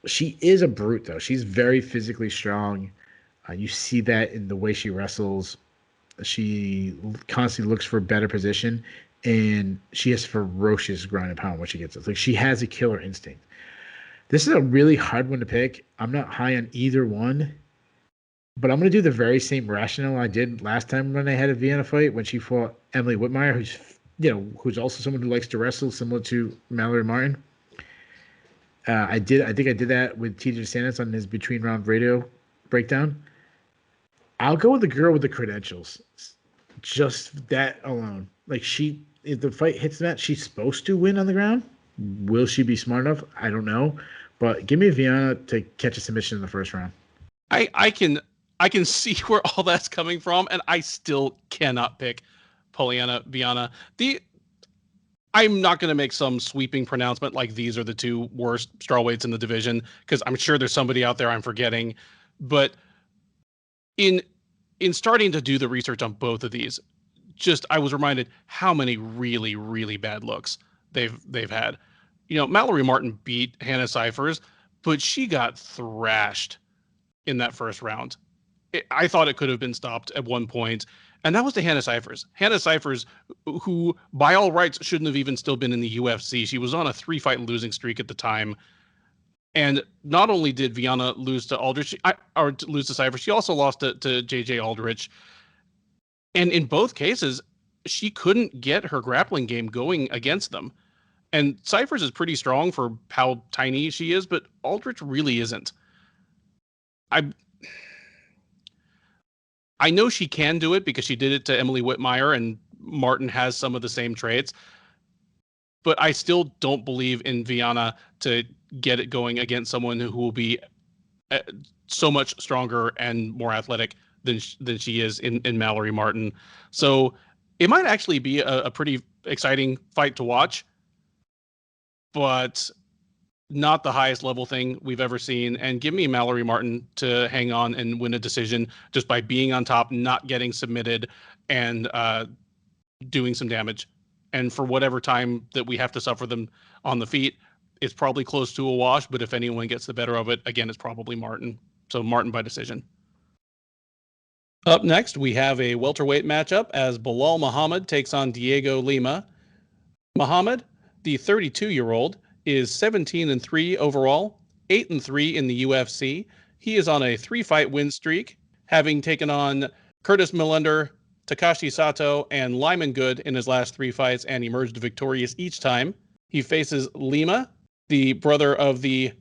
She is a brute, though. She's very physically strong. You see that in the way she wrestles. She constantly looks for a better position, and she has ferocious ground and pound when she gets it. She has a killer instinct. This is a really hard one to pick. I'm not high on either one, but I'm going to do the very same rationale I did last time when I had a Viana fight when she fought Emily Whitmire, who's also someone who likes to wrestle, similar to Mallory Martin. I think I did that with TJ DeSantis on his between round radio breakdown. I'll go with the girl with the credentials. Just that alone. If the fight hits the mat, she's supposed to win on the ground. Will she be smart enough? I don't know. But give me Viana to catch a submission in the first round. I can see where all that's coming from, and I still cannot pick Polyana Viana. I'm not going to make some sweeping pronouncement like these are the two worst strawweights in the division, because I'm sure there's somebody out there I'm forgetting. But in starting to do the research on both of these, I was reminded how many really, really bad looks they've had. Mallory Martin beat Hannah Cifers, but she got thrashed in that first round. I thought it could have been stopped at one point, and that was to Hannah Cifers. Hannah Cifers, who by all rights shouldn't have even still been in the UFC. She was on a 3-fight losing streak at the time. And not only did Viana lose to Aldrich, or lose to Cypher, she also lost to JJ Aldrich. And in both cases, she couldn't get her grappling game going against them. And Cypher's is pretty strong for how tiny she is, but Aldrich really isn't. I know she can do it because she did it to Emily Whitmire, and Martin has some of the same traits. But I still don't believe in Viana to get it going against someone who will be so much stronger and more athletic than she is in Mallory Martin. So it might actually be a pretty exciting fight to watch, but not the highest level thing we've ever seen. And give me Mallory Martin to hang on and win a decision just by being on top, not getting submitted, and doing some damage. And for whatever time that we have to suffer them on the feet, it's probably close to a wash. But if anyone gets the better of it, again, it's probably Martin. So Martin by decision. Up next, we have a welterweight matchup as Belal Muhammad takes on Dhiego Lima. Muhammad, the 32-year-old, is 17-3 overall, 8-3 in the UFC. He is on a 3-fight win streak, having taken on Curtis Millender, Takashi Sato, and Lyman Good in his last 3 fights and emerged victorious each time. He faces Lima, the brother of the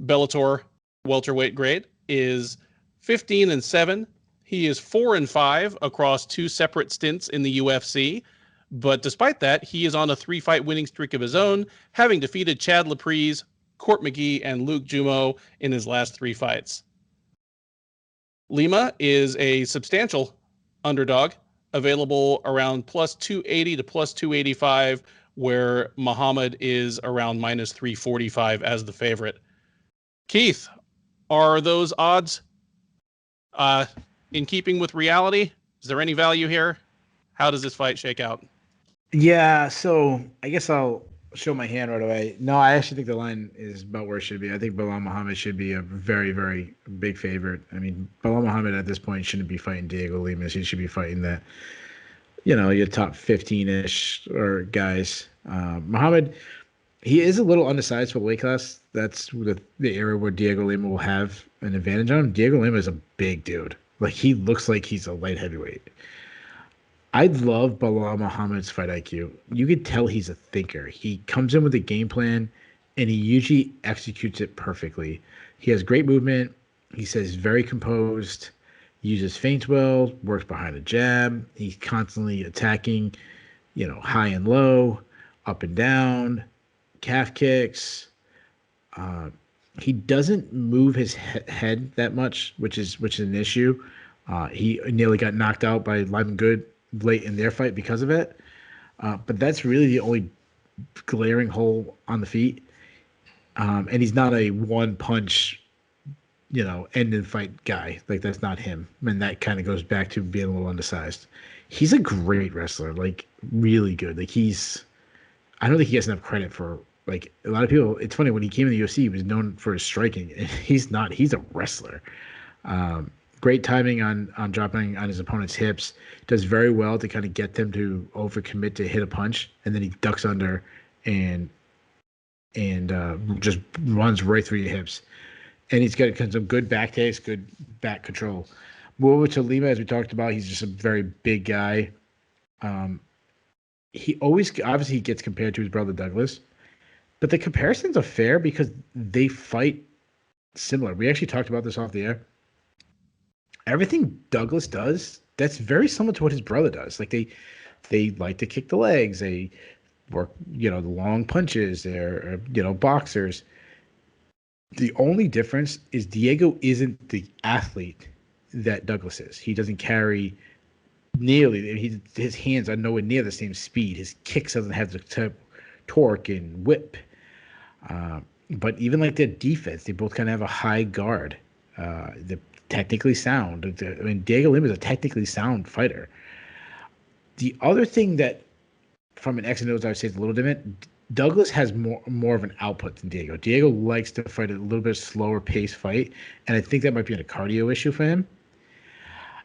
Bellator welterweight great, is 15-7. He is 4-5 across 2 separate stints in the UFC. But despite that, he is on a 3-fight winning streak of his own, having defeated Chad Laprise, Court McGee, and Luke Jumo in his last 3 fights. Lima is a substantial underdog, available around plus 280 to plus 285, where Muhammad is around minus 345 as the favorite. Keith, are those odds in keeping with reality? Is there any value here? How does this fight shake out? Yeah, so I guess I'll show my hand right away. No, I actually think the line is about where it should be. I think Belal Muhammad should be a very, very big favorite. I mean, Belal Muhammad at this point shouldn't be fighting Dhiego Lima. He should be fighting that, your top 15-ish or guys. Muhammad, he is a little undersized for the weight class. That's the area where Dhiego Lima will have an advantage on him. Dhiego Lima is a big dude. Like, he looks like he's a light heavyweight. I love Belal Muhammad's fight IQ. You could tell he's a thinker. He comes in with a game plan, and he usually executes it perfectly. He has great movement. He says very composed, uses feints well, works behind a jab. He's constantly attacking, high and low, up and down, calf kicks. He doesn't move his head that much, which is an issue. He nearly got knocked out by Lyman Good late in their fight because of it. But that's really the only glaring hole on the feet. And he's not a one-punch, end-in-fight guy. Like, that's not him. And that kind of goes back to being a little undersized. He's a great wrestler, like, really good. Like, I don't think he gets enough credit for, like, a lot of people. It's funny, when he came in the UFC, he was known for his striking. And he's not. He's a wrestler. Great timing on dropping on his opponent's hips. Does very well to kind of get them to overcommit to hit a punch, and then he ducks under and just runs right through your hips. And he's got some good back taste, good back control. Move over to Lima, as we talked about. He's just a very big guy. He obviously gets compared to his brother Douglas, but the comparisons are fair because they fight similar. We actually talked about this off the air. Everything Douglas does, that's very similar to what his brother does. Like, they like to kick the legs. They work, the long punches. They're, boxers. The only difference is Dhiego isn't the athlete that Douglas is. He doesn't carry nearly, his hands are nowhere near the same speed. His kicks doesn't have the torque and whip. But even like their defense, they both kind of have a high guard. They're technically sound. I mean, Dhiego Lima is a technically sound fighter. The other thing that, from an X and O's, I would say is a little different. Douglas has more of an output than Dhiego. Dhiego likes to fight a little bit slower pace fight, and I think that might be a cardio issue for him.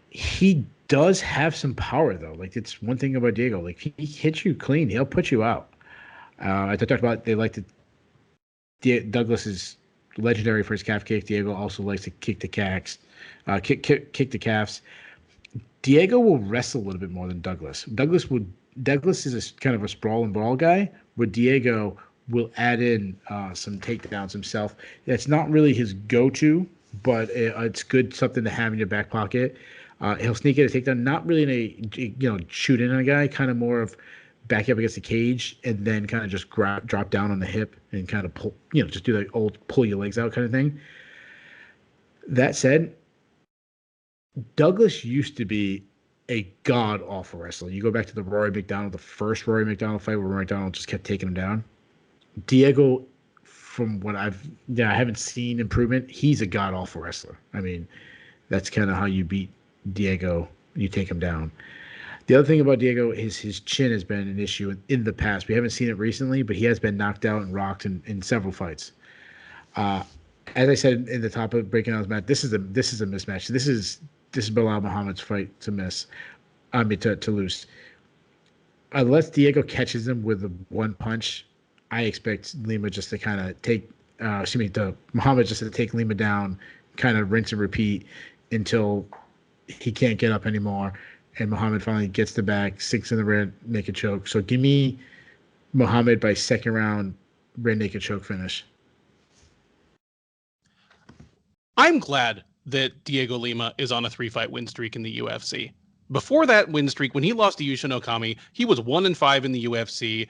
He does have some power, though. Like, it's one thing about Dhiego. Like, he hits you clean. He'll put you out. I talked about they like to Douglas's legendary for his calf kick. Dhiego also likes to kick the kick the calves. Dhiego will wrestle a little bit more than Douglas. Douglas is a kind of a sprawl and brawl guy, where Dhiego will add in some takedowns himself. That's not really his go-to, but it's good something to have in your back pocket. He'll sneak in a takedown, not really in a shoot in on a guy, kind of more of back up against the cage and then kind of just drop down on the hip and kind of pull, just do the old pull your legs out kind of thing. That said, Douglas used to be a god-awful wrestler. You go back to the first Rory McDonald fight where Rory McDonald just kept taking him down. Dhiego, from what I haven't seen improvement. He's a god-awful wrestler. I mean, that's kind of how you beat Dhiego. You take him down. The other thing about Dhiego is his chin has been an issue in the past. We haven't seen it recently, but he has been knocked out and rocked in several fights. As I said in the top of breaking down his match, this is a mismatch. This is Belal Muhammad's fight to miss. To lose. Unless Dhiego catches him with the one punch, I expect Lima just to kind of Muhammad just to take Lima down, kind of rinse and repeat until he can't get up anymore. And Muhammad finally gets the back, sinks in the rear naked choke. So give me Muhammad by second round, rear naked choke finish. I'm glad that Dhiego Lima is on a 3-fight win streak in the UFC. Before that win streak, when he lost to Yushin Okami, he was 1-5 in the UFC.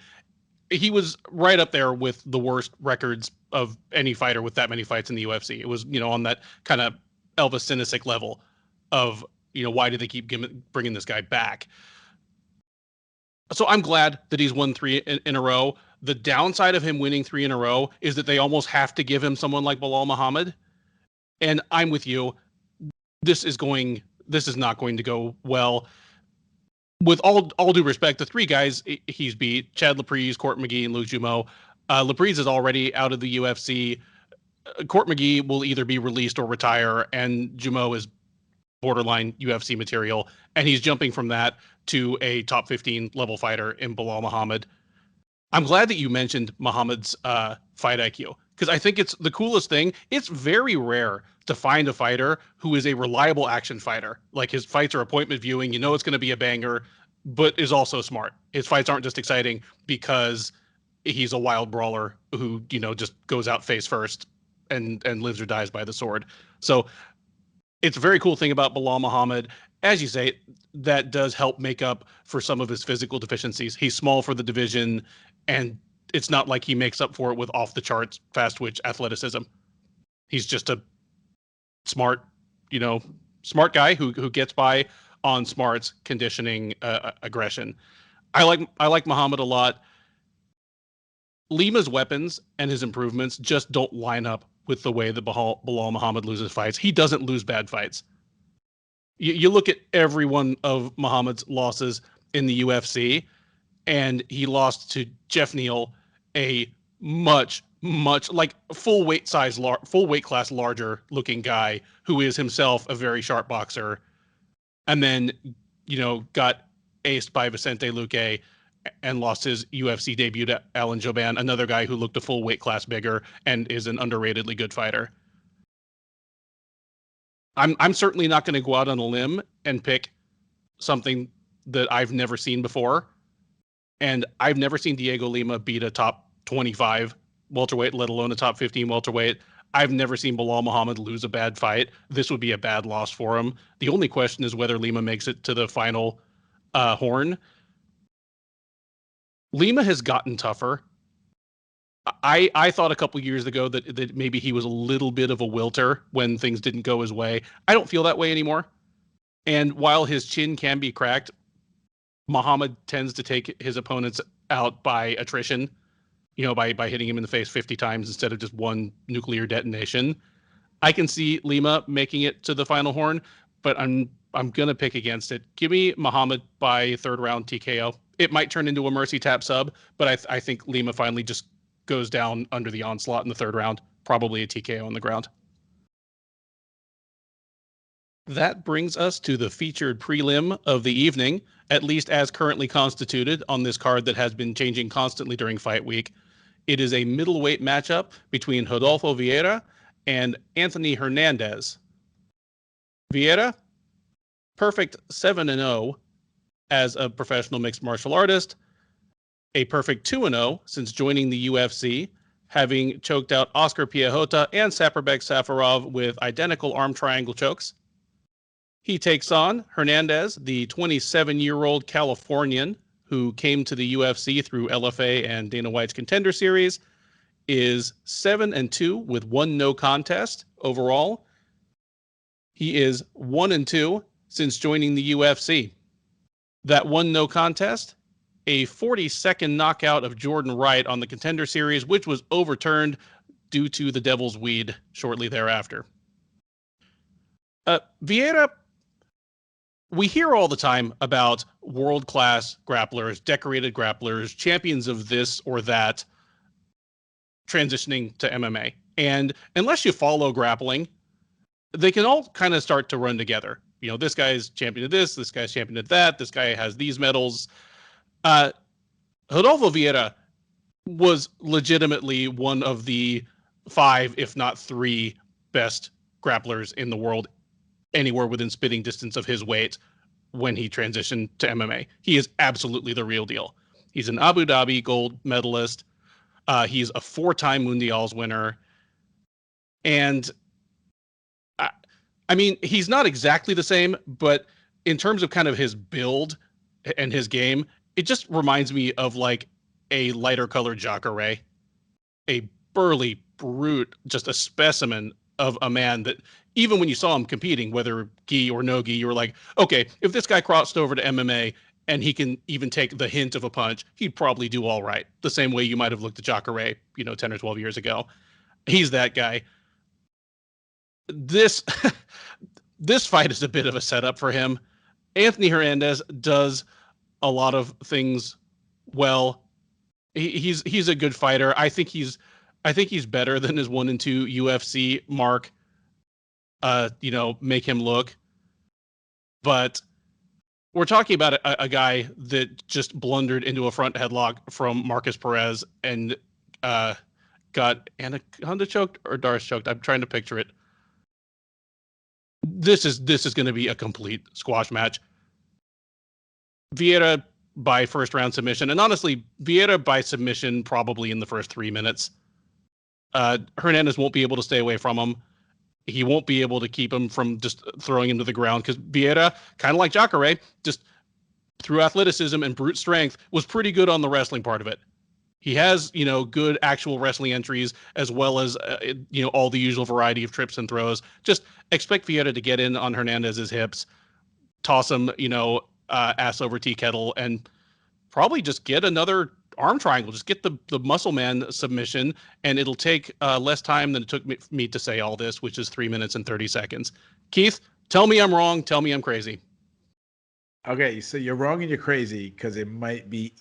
He was right up there with the worst records of any fighter with that many fights in the UFC. It was, on that kind of Elvis Sinisic level of, why do they keep bringing this guy back? So I'm glad that he's won 3 in a row. The downside of him winning 3 in a row is that they almost have to give him someone like Belal Muhammad. And I'm with you. This is not going to go well. With all due respect, the 3 guys he's beat, Chad Laprise, Court McGee, and Luke Jumeau. Laprise is already out of the UFC. Court McGee will either be released or retire, and Jumeau is borderline UFC material, and he's jumping from that to a top 15 level fighter in Belal Muhammad. I'm glad that you mentioned Muhammad's fight IQ, because I think it's the coolest thing. It's very rare to find a fighter who is a reliable action fighter. Like, his fights are appointment viewing, it's going to be a banger, but is also smart. His fights aren't just exciting because he's a wild brawler who, just goes out face first and lives or dies by the sword. So it's a very cool thing about Belal Muhammad. As you say, that does help make up for some of his physical deficiencies. He's small for the division, and it's not like he makes up for it with off-the-charts fast twitch athleticism. He's just a smart guy who gets by on smarts, conditioning, aggression. I like Muhammad a lot. Lima's weapons and his improvements just don't line up with the way that Belal Muhammad loses fights. He doesn't lose bad fights. You look at every one of Muhammad's losses in the UFC, and he lost to Jeff Neal, a much like full weight class larger looking guy who is himself a very sharp boxer, and then got aced by Vicente Luque and lost his UFC debut to Alan Jouban, another guy who looked a full weight class bigger and is an underratedly good fighter. I'm certainly not going to go out on a limb and pick something that I've never seen before. And I've never seen Dhiego Lima beat a top 25 welterweight, let alone a top 15 welterweight. I've never seen Belal Muhammad lose a bad fight. This would be a bad loss for him. The only question is whether Lima makes it to the final horn. Lima has gotten tougher. I thought a couple years ago that maybe he was a little bit of a wilter when things didn't go his way. I don't feel that way anymore. And while his chin can be cracked, Muhammad tends to take his opponents out by attrition, by hitting him in the face 50 times instead of just one nuclear detonation. I can see Lima making it to the final horn, but I'm going to pick against it. Give me Muhammad by 3rd round TKO. It might turn into a mercy tap sub, but I think Lima finally just goes down under the onslaught in the 3rd round, probably a TKO on the ground. That brings us to the featured prelim of the evening, at least as currently constituted on this card that has been changing constantly during fight week. It is a middleweight matchup between Rodolfo Vieira and Anthony Hernandez. Vieira, perfect 7-0 as a professional mixed martial artist, a perfect 2-0 since joining the UFC, having choked out Oscar Piechota and Saperbek Safarov with identical arm triangle chokes. He takes on Hernandez, the 27-year-old Californian who came to the UFC through LFA and Dana White's Contender Series, is 7-2 with 1 no contest overall. He is 1-2 since joining the UFC. That 1 no contest, a 40-second knockout of Jordan Wright on the Contender Series, which was overturned due to the devil's weed shortly thereafter. Vieira, we hear all the time about world-class grapplers, decorated grapplers, champions of this or that, transitioning to MMA. And unless you follow grappling, they can all kind of start to run together. You know, this guy's champion of this guy's champion of that, this guy has these medals. Rodolfo Vieira was legitimately one of the 5, if not 3, best grapplers in the world, anywhere within spitting distance of his weight when he transitioned to MMA. He is absolutely the real deal. He's an Abu Dhabi gold medalist. He's a 4-time Mundials winner. And I mean, he's not exactly the same, but in terms of kind of his build and his game, it just reminds me of like a lighter colored Jacare, a burly brute, just a specimen of a man that even when you saw him competing, whether gi or no gi, you were like, okay, if this guy crossed over to MMA and he can even take the hint of a punch, he'd probably do all right. The same way you might have looked at Jacare, 10 or 12 years ago. He's that guy. This fight is a bit of a setup for him. Anthony Hernandez does a lot of things well. He's a good fighter. I think he's better than his 1-2 UFC mark. Make him look. But we're talking about a guy that just blundered into a front headlock from Marcus Perez and got Anaconda choked or Darce choked. I'm trying to picture it. This is going to be a complete squash match. Vieira by first round submission, and honestly, Vieira by submission probably in the first 3 minutes. Hernandez won't be able to stay away from him. He won't be able to keep him from just throwing him to the ground because Vieira, kind of like Jacare, just through athleticism and brute strength, was pretty good on the wrestling part of it. He has, good actual wrestling entries as well as, all the usual variety of trips and throws. Just expect Vieira to get in on Hernandez's hips, toss him, ass over tea kettle, and probably just get another arm triangle. Just get the muscle man submission, and it'll take less time than it took me to say all this, which is 3 minutes and 30 seconds. Keith, tell me I'm wrong. Tell me I'm crazy. Okay, so you're wrong and you're crazy because it might be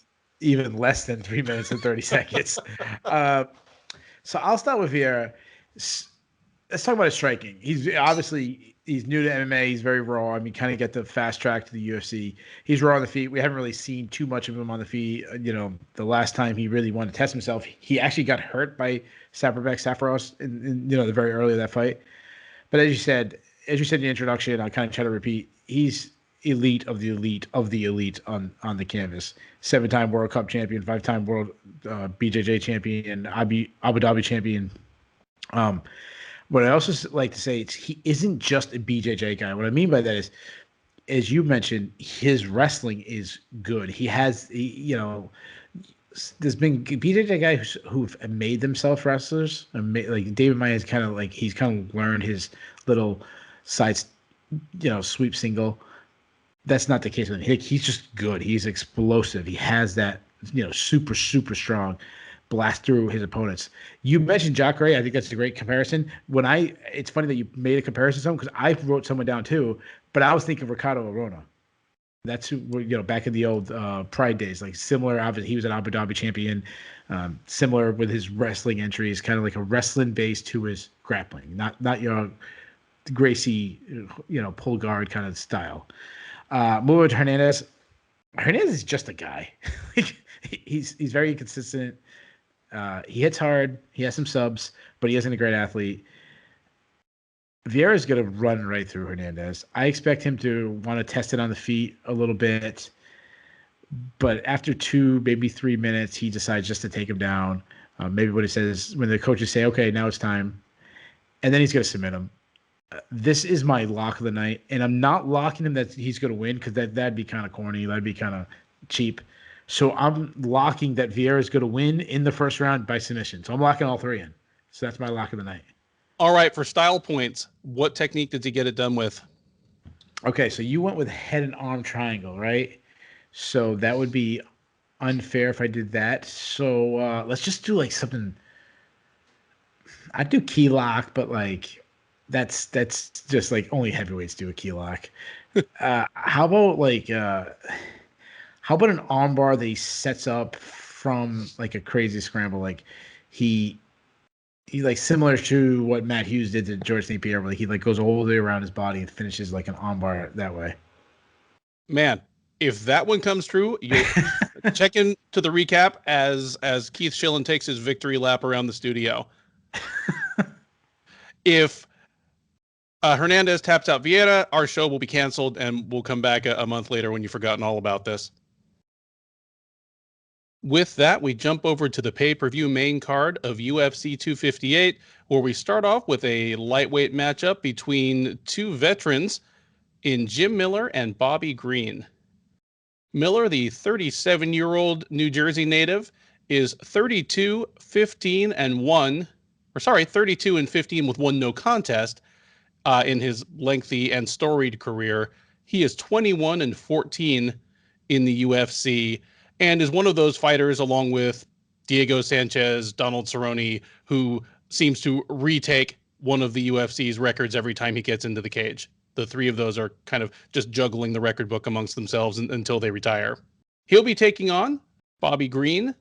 even less than 3 minutes and 30 seconds. So I'll start with Vieira. Let's talk about his striking. He's new to MMA. He's very raw. I mean, kind of get the fast track to the UFC. He's raw on the feet. We haven't really seen too much of him on the feet. The last time he really wanted to test himself, he actually got hurt by Saperbek Safarov in the very early of that fight. But as you said in the introduction, I'll kind of try to repeat. He's elite of the elite of the elite on the canvas. 7-time World Cup champion, 5-time World BJJ champion, Abu Dhabi champion. What I also like to say is he isn't just a BJJ guy. What I mean by that is, as you mentioned, his wrestling is good. There's been BJJ guys who've made themselves wrestlers. Like David Maya is he's kind of learned his little side, sweep single. That's not the case with him. He's just good. He's explosive. He has that, super, super strong blast through his opponents. You mentioned Jacare. I think that's a great comparison. It's funny that you made a comparison to someone because I wrote someone down too, but I was thinking Ricardo Arona. That's who, back in the old Pride days, like similar. Obviously, he was an Abu Dhabi champion, similar with his wrestling entries, kind of like a wrestling base to his grappling, not your Gracie, pull guard kind of style. Moving to Hernandez. Hernandez is just a guy. He's very consistent. He hits hard. He has some subs, but he isn't a great athlete. Vieira is going to run right through Hernandez. I expect him to want to test it on the feet a little bit, but after 2, maybe 3 minutes, he decides just to take him down. Maybe what he says when the coaches say, "Okay, now it's time," and then he's going to submit him. This is my lock of the night, and I'm not locking him that he's going to win because that'd be kind of corny. That'd be kind of cheap. So I'm locking that Vieira is going to win in the first round by submission. So I'm locking all 3 in. So that's my lock of the night. All right, for style points, what technique did he get it done with? Okay, so you went with head and arm triangle, right? So that would be unfair if I did that. So let's just do like something. I'd do key lock, but like that's just like only heavyweights do a key lock. How about how about an armbar that he sets up from like a crazy scramble? Like he like similar to what Matt Hughes did to George St. Pierre, where like he like goes all the way around his body and finishes like an armbar that way. Man, if that one comes true, you check in to the recap as Keith Schillen takes his victory lap around the studio. If Hernandez taps out Vieira, our show will be canceled, and we'll come back a month later when you've forgotten all about this. With that, we jump over to the pay-per-view main card of UFC 258, where we start off with a lightweight matchup between 2 veterans in Jim Miller and Bobby Green. Miller, the 37-year-old New Jersey native, is 32-15-1, 32-15 with 1 no contest in his lengthy and storied career. He is 21-14 in the UFC and is one of those fighters, along with Diego Sanchez, Donald Cerrone, who seems to retake one of the UFC's records every time he gets into the cage. The 3 of those are kind of just juggling the record book amongst themselves until they retire. He'll be taking on Bobby Green.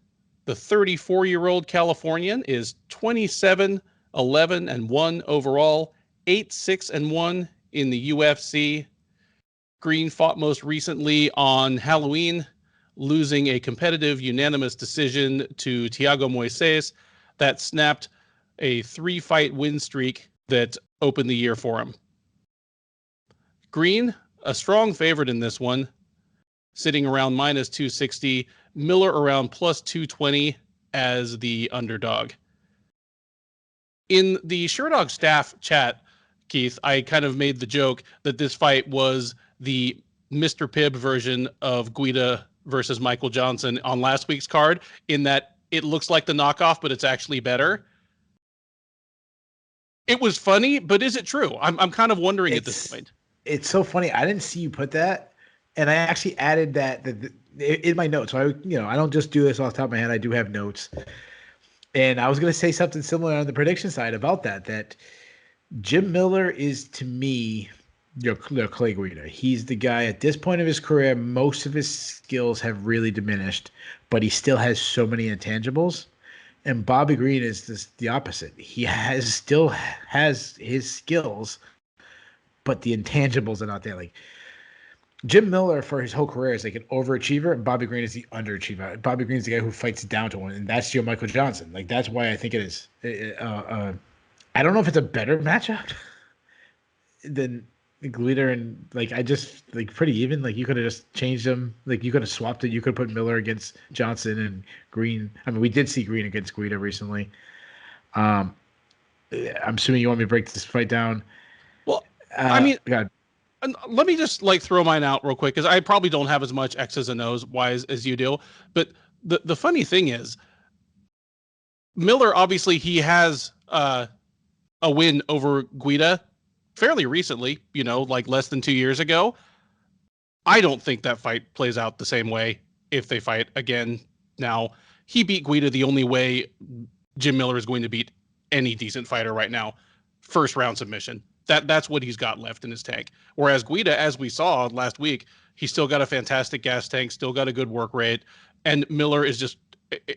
The 34-year-old Californian is 27-11-1 overall, 8-6-1 in the UFC. Green fought most recently on Halloween, losing a competitive unanimous decision to Thiago Moises that snapped a 3-fight win streak that opened the year for him. Green, a strong favorite in this one, sitting around minus 260, Miller around plus 220 as the underdog. In the Sherdog staff chat, Keith, I kind of made the joke that this fight was the Mr. Pibb version of Guida versus Michael Johnson on last week's card, in that it looks like the knockoff, but it's actually better. It was funny, but is it true? I'm kind of wondering at this point. It's so funny. I didn't see you put that, and I actually added that in my notes. So I don't just do this off the top of my head. I do have notes, and I was going to say something similar on the prediction side about that Jim Miller is, to me, your Clay Guida. He's the guy at this point of his career. Most of his skills have really diminished, but he still has so many intangibles. And Bobby Green is the opposite. He still has his skills, but the intangibles are not there. Like Jim Miller for his whole career is like an overachiever, and Bobby Green is the underachiever. Bobby Green's the guy who fights down to one, and that's your Michael Johnson. Like that's why I think it is. I don't know if it's a better matchup than Guida, and like I just like pretty even. Like you could have just changed them. Like you could have swapped it. You could have put Miller against Johnson and Green. I mean, we did see Green against Guida recently. I'm assuming you want me to break this fight down. Well, I mean, let me just like throw mine out real quick, because I probably don't have as much X's and O's wise as you do. But the funny thing is, Miller, obviously he has a win over Guida fairly recently, like less than 2 years ago. I don't think that fight plays out the same way if they fight again now. He beat Guida the only way Jim Miller is going to beat any decent fighter right now. First round submission. That's what he's got left in his tank. Whereas Guida, as we saw last week, he's still got a fantastic gas tank, still got a good work rate. And Miller is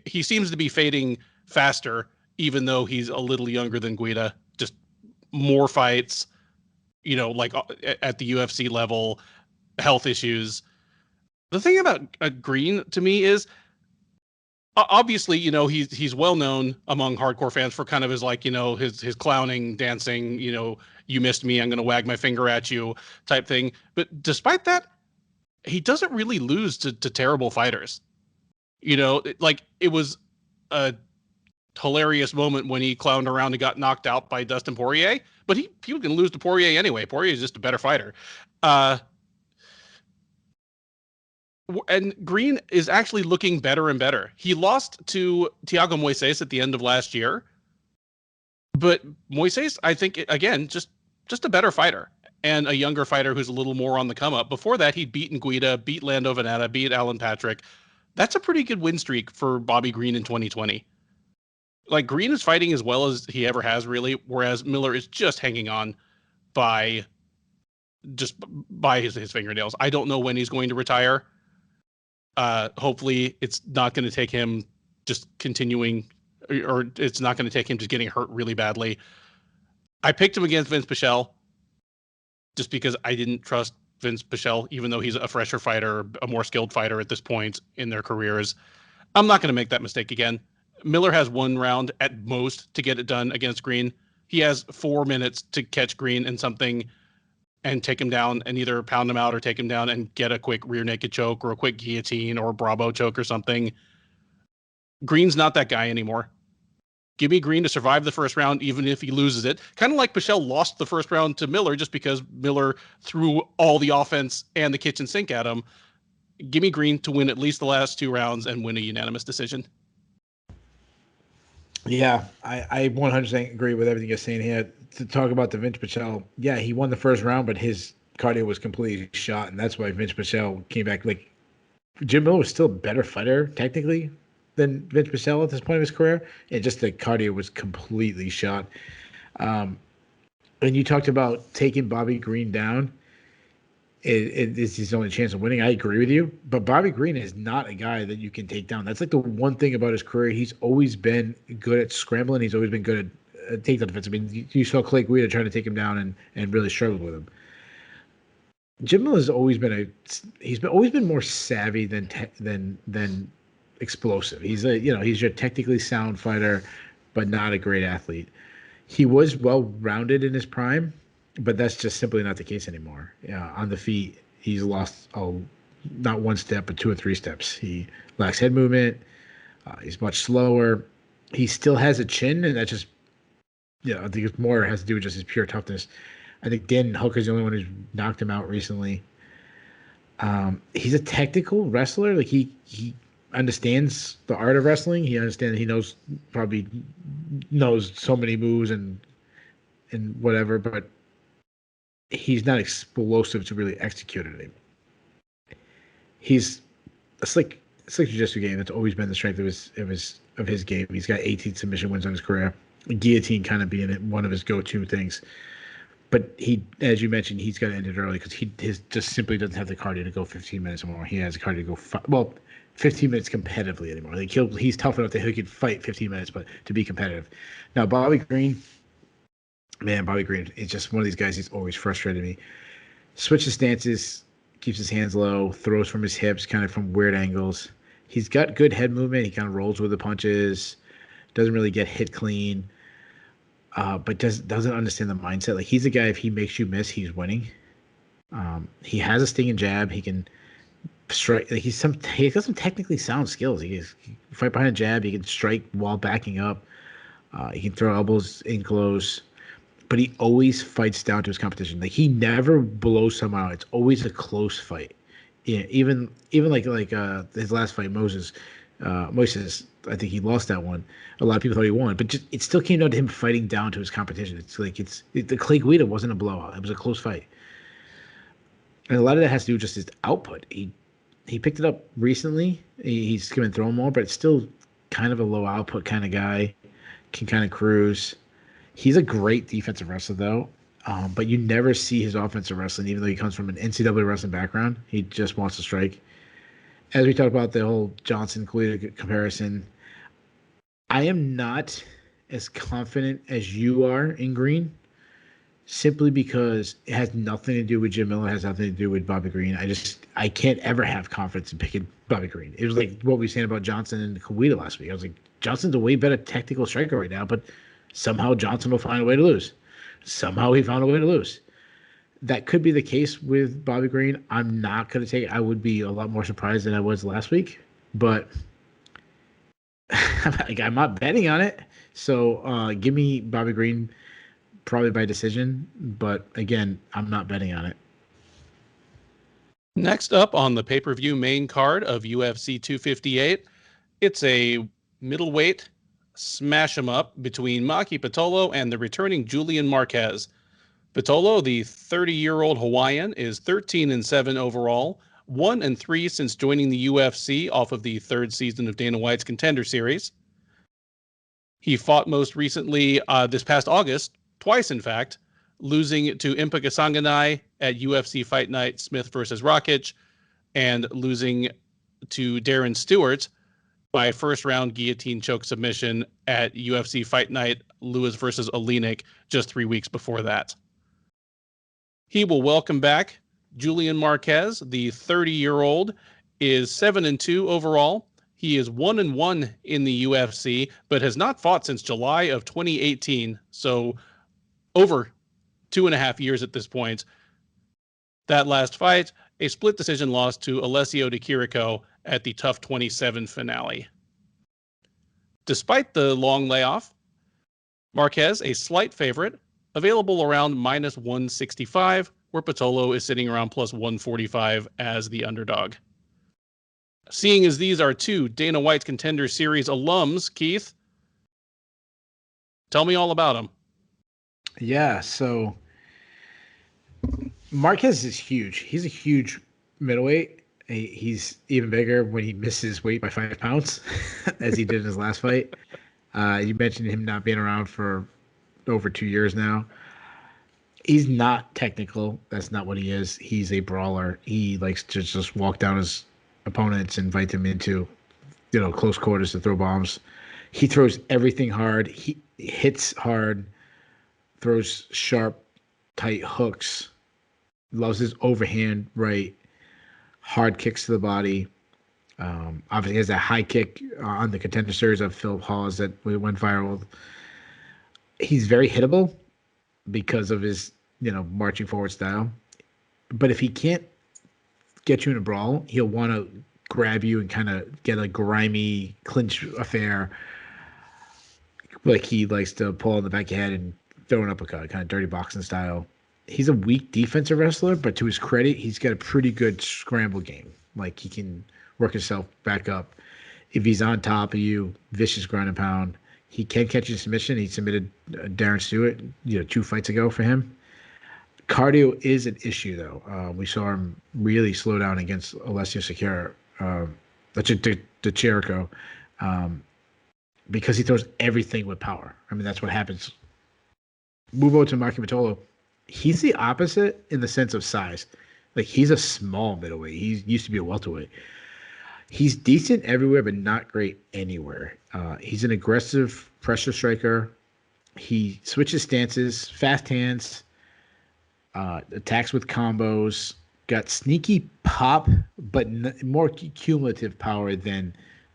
he seems to be fading faster, even though he's a little younger than Guida. Just more fights, like at the UFC level, health issues. The thing about Green to me is Obviously, he's well known among hardcore fans for kind of his like, his clowning, dancing, you missed me, I'm going to wag my finger at you type thing. But despite that, he doesn't really lose to terrible fighters. Like it was a hilarious moment when he clowned around and got knocked out by Dustin Poirier, but he was going to lose to Poirier anyway. Poirier is just a better fighter. And Green is actually looking better and better. He lost to Thiago Moises at the end of last year, but Moises, I think, again, just a better fighter and a younger fighter who's a little more on the come up. Before that, he'd beaten Guida, beat Lando Venata, beat Alan Patrick. That's a pretty good win streak for Bobby Green in 2020. Like, Green is fighting as well as he ever has, really, whereas Miller is just hanging on by his fingernails. I don't know when he's going to retire. Hopefully it's not going to take him just continuing, or it's not going to take him just getting hurt really badly. I picked him against Vince Pichel just because I didn't trust Vince Pichel, even though he's a fresher fighter, a more skilled fighter at this point in their careers. I'm not going to make that mistake again. Miller has 1 round at most to get it done against Green. He has 4 minutes to catch Green in something and take him down and either pound him out or take him down and get a quick rear naked choke or a quick guillotine or a Bravo choke or something. Green's not that guy anymore. Give me Green to survive the first round, even if he loses it. Kind of like Pichel lost the first round to Miller just because Miller threw all the offense and the kitchen sink at him. Give me Green to win at least the last 2 rounds and win a unanimous decision. Yeah, I 100% agree with everything you're saying here. To talk about the Vince Pichel, yeah, he won the first round, but his cardio was completely shot, and that's why Vince Pichel came back. Like, Jim Miller was still a better fighter, technically, than Vince Pichel at this point of his career, and just the cardio was completely shot. And you talked about taking Bobby Green down. It is his only chance of winning. I agree with you, but Bobby Green is not a guy that you can take down. That's like the one thing about his career. He's always been good at scrambling. He's always been good at takedown defense. I mean, you saw Clay Guida trying to take him down and really struggled with him. Jim Miller's always been always been more savvy than explosive. He's he's your technically sound fighter, but not a great athlete. He was well rounded in his prime. But that's just simply not the case anymore. On the feet, he's lost not 1 step, but 2 or 3 steps. He lacks head movement. He's much slower. He still has a chin, and that just, I think it's more has to do with just his pure toughness. I think Dan Hooker's the only one who's knocked him out recently. He's a technical wrestler. Like he understands the art of wrestling. He probably knows so many moves and whatever, but he's not explosive to really execute it. He's a slick jiu-jitsu game. That's always been the strength of his game. He's got 18 submission wins on his career. Guillotine kind of being one of his go-to things. But he, as you mentioned, he's got to end it early because he just simply doesn't have the cardio to go 15 minutes or more. He has the cardio to go 15 minutes competitively anymore. Like he's tough enough that he could fight 15 minutes, but to be competitive. Now Bobby Green is just one of these guys. He's always frustrated me. Switches stances, keeps his hands low, throws from his hips, kind of from weird angles. He's got good head movement. He kind of rolls with the punches. Doesn't really get hit clean. But doesn't understand the mindset. Like he's a guy. If he makes you miss, he's winning. He has a stinging jab. He can strike. Like he got some technically sound skills. He can fight behind a jab. He can strike while backing up. He can throw elbows in close. But he always fights down to his competition. Like he never blows someone out. It's always a close fight. Yeah, even like his last fight, Moises. I think he lost that one. A lot of people thought he won, but it still came down to him fighting down to his competition. It's like the Clay Guida wasn't a blowout. It was a close fight, and a lot of that has to do with just his output. He picked it up recently. He's going to throw more, but it's still kind of a low output kind of guy. Can kind of cruise. He's a great defensive wrestler, though, but you never see his offensive wrestling, even though he comes from an NCAA wrestling background. He just wants to strike. As we talked about the whole Johnson-Guida comparison, I am not as confident as you are in Green. simply because it has nothing to do with Jim Miller, it has nothing to do with Bobby Green. I can't ever have confidence in picking Bobby Green. It was like what we were saying about Johnson and Kawita last week. I was like, Johnson's a way better technical striker right now, but somehow Johnson will find a way to lose. Somehow he found a way to lose. That could be the case with Bobby Green. I'm not going to take it. I would be a lot more surprised than I was last week, but I'm not betting on it. So give me Bobby Green probably by decision, but again, I'm not betting on it. Next up on the pay-per-view main card of UFC 258, it's a middleweight smash 'em up between Maki Pitolo and the returning Julian Marquez. Pitolo, the 30-year-old Hawaiian, is 13-7 overall, 1-3 since joining the UFC off of the third season of Dana White's Contender Series. He fought most recently this past August, twice in fact, losing to Impa Kasanganay at UFC Fight Night Smith versus Rakic, and losing to Darren Stewart by first-round guillotine choke submission at UFC Fight Night Lewis versus Olenek just 3 weeks before that. He will welcome back Julian Marquez. The 30-year-old is 7-2 overall. He is 1-1 in the UFC, but has not fought since July of 2018, so over 2.5 years at this point. That last fight, a split decision loss to Alessio Di Chirico at the TUF 27 finale. Despite the long layoff, Marquez, a slight favorite, available around minus 165, where Pitolo is sitting around plus 145 as the underdog. Seeing as these are two Dana White's Contender Series alums, Keith, tell me all about them. Yeah, so Marquez is huge. He's a huge middleweight. He's even bigger when he misses weight by 5 pounds, as he did in his last fight. You mentioned him not being around for over 2 years now. He's not technical. That's not what he is. He's a brawler. He likes to just walk down his opponents and invite them into, close quarters to throw bombs. He throws everything hard. He hits hard, throws sharp, tight hooks, loves his overhand right, hard kicks to the body. Obviously, he has a high kick on the Contender Series of Phillip Hawes that went viral. He's very hittable because of his, marching forward style. But if he can't get you in a brawl, he'll want to grab you and kind of get a grimy clinch affair. Like he likes to pull on the back of your head and throw an uppercut, kind of dirty boxing style. He's a weak defensive wrestler, but to his credit, he's got a pretty good scramble game. Like he can work himself back up. If he's on top of you, vicious ground and pound. He can catch you in submission. He submitted Darren Stewart, 2 fights ago for him. Cardio is an issue, though. We saw him really slow down against Alessio Di Chirico, because he throws everything with power. I mean, that's what happens. Move over to Maki Pitolo. He's the opposite in the sense of size. Like, he's a small middleweight. He used to be a welterweight. He's decent everywhere, but not great anywhere. He's an aggressive pressure striker. He switches stances, fast hands, attacks with combos, got sneaky pop, but more cumulative power than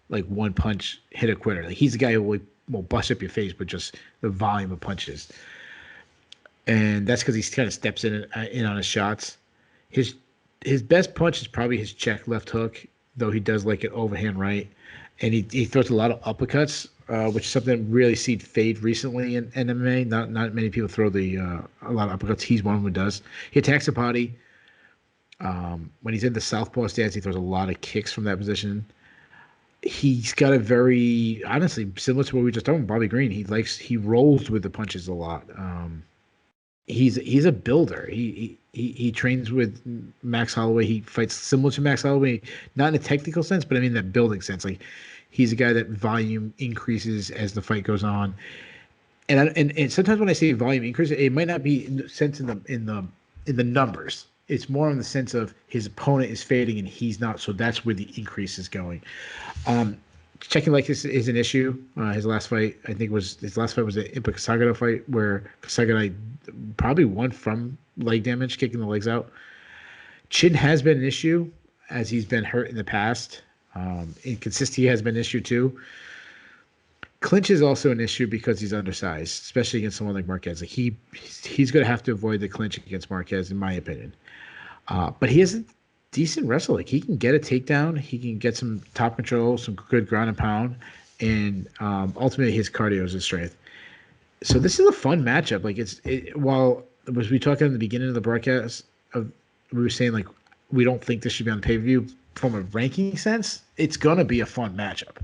like one punch hit a quitter. Like, he's the guy who will bust up your face with just the volume of punches. And that's because he kind of steps in on his shots. His best punch is probably his check left hook, though he does like an overhand right. And he throws a lot of uppercuts, which is something that really seen fade recently in MMA. Not many people throw a lot of uppercuts. He's one of them who does. He attacks the body. When he's in the southpaw stance, he throws a lot of kicks from that position. He's got a very, honestly, similar to what we just talked about, Bobby Green. He rolls with the punches a lot. He's a builder. He trains with Max Holloway. He fights similar to Max Holloway, not in a technical sense, but I mean that building sense. Like, he's a guy that volume increases as the fight goes on. And sometimes when I say volume increase, it might not be in the sense in the numbers. It's more in the sense of his opponent is fading and he's not, so that's where the increase is going. checking like this is an issue. His last fight, I think, was an Impa Kasagado fight where Kasagado probably won from leg damage, kicking the legs out. Chin has been an issue as he's been hurt in the past. Inconsistency has been an issue too. Clinch is also an issue because he's undersized, especially against someone like Marquez. Like he's going to have to avoid the clinch against Marquez, in my opinion. But he is a decent wrestler. Like he can get a takedown, he can get some top control, some good ground and pound, and ultimately his cardio is his strength. So this is a fun matchup. Like while was we talking in the beginning of the broadcast we were saying like we don't think this should be on pay-per-view from a ranking sense, it's gonna be a fun matchup.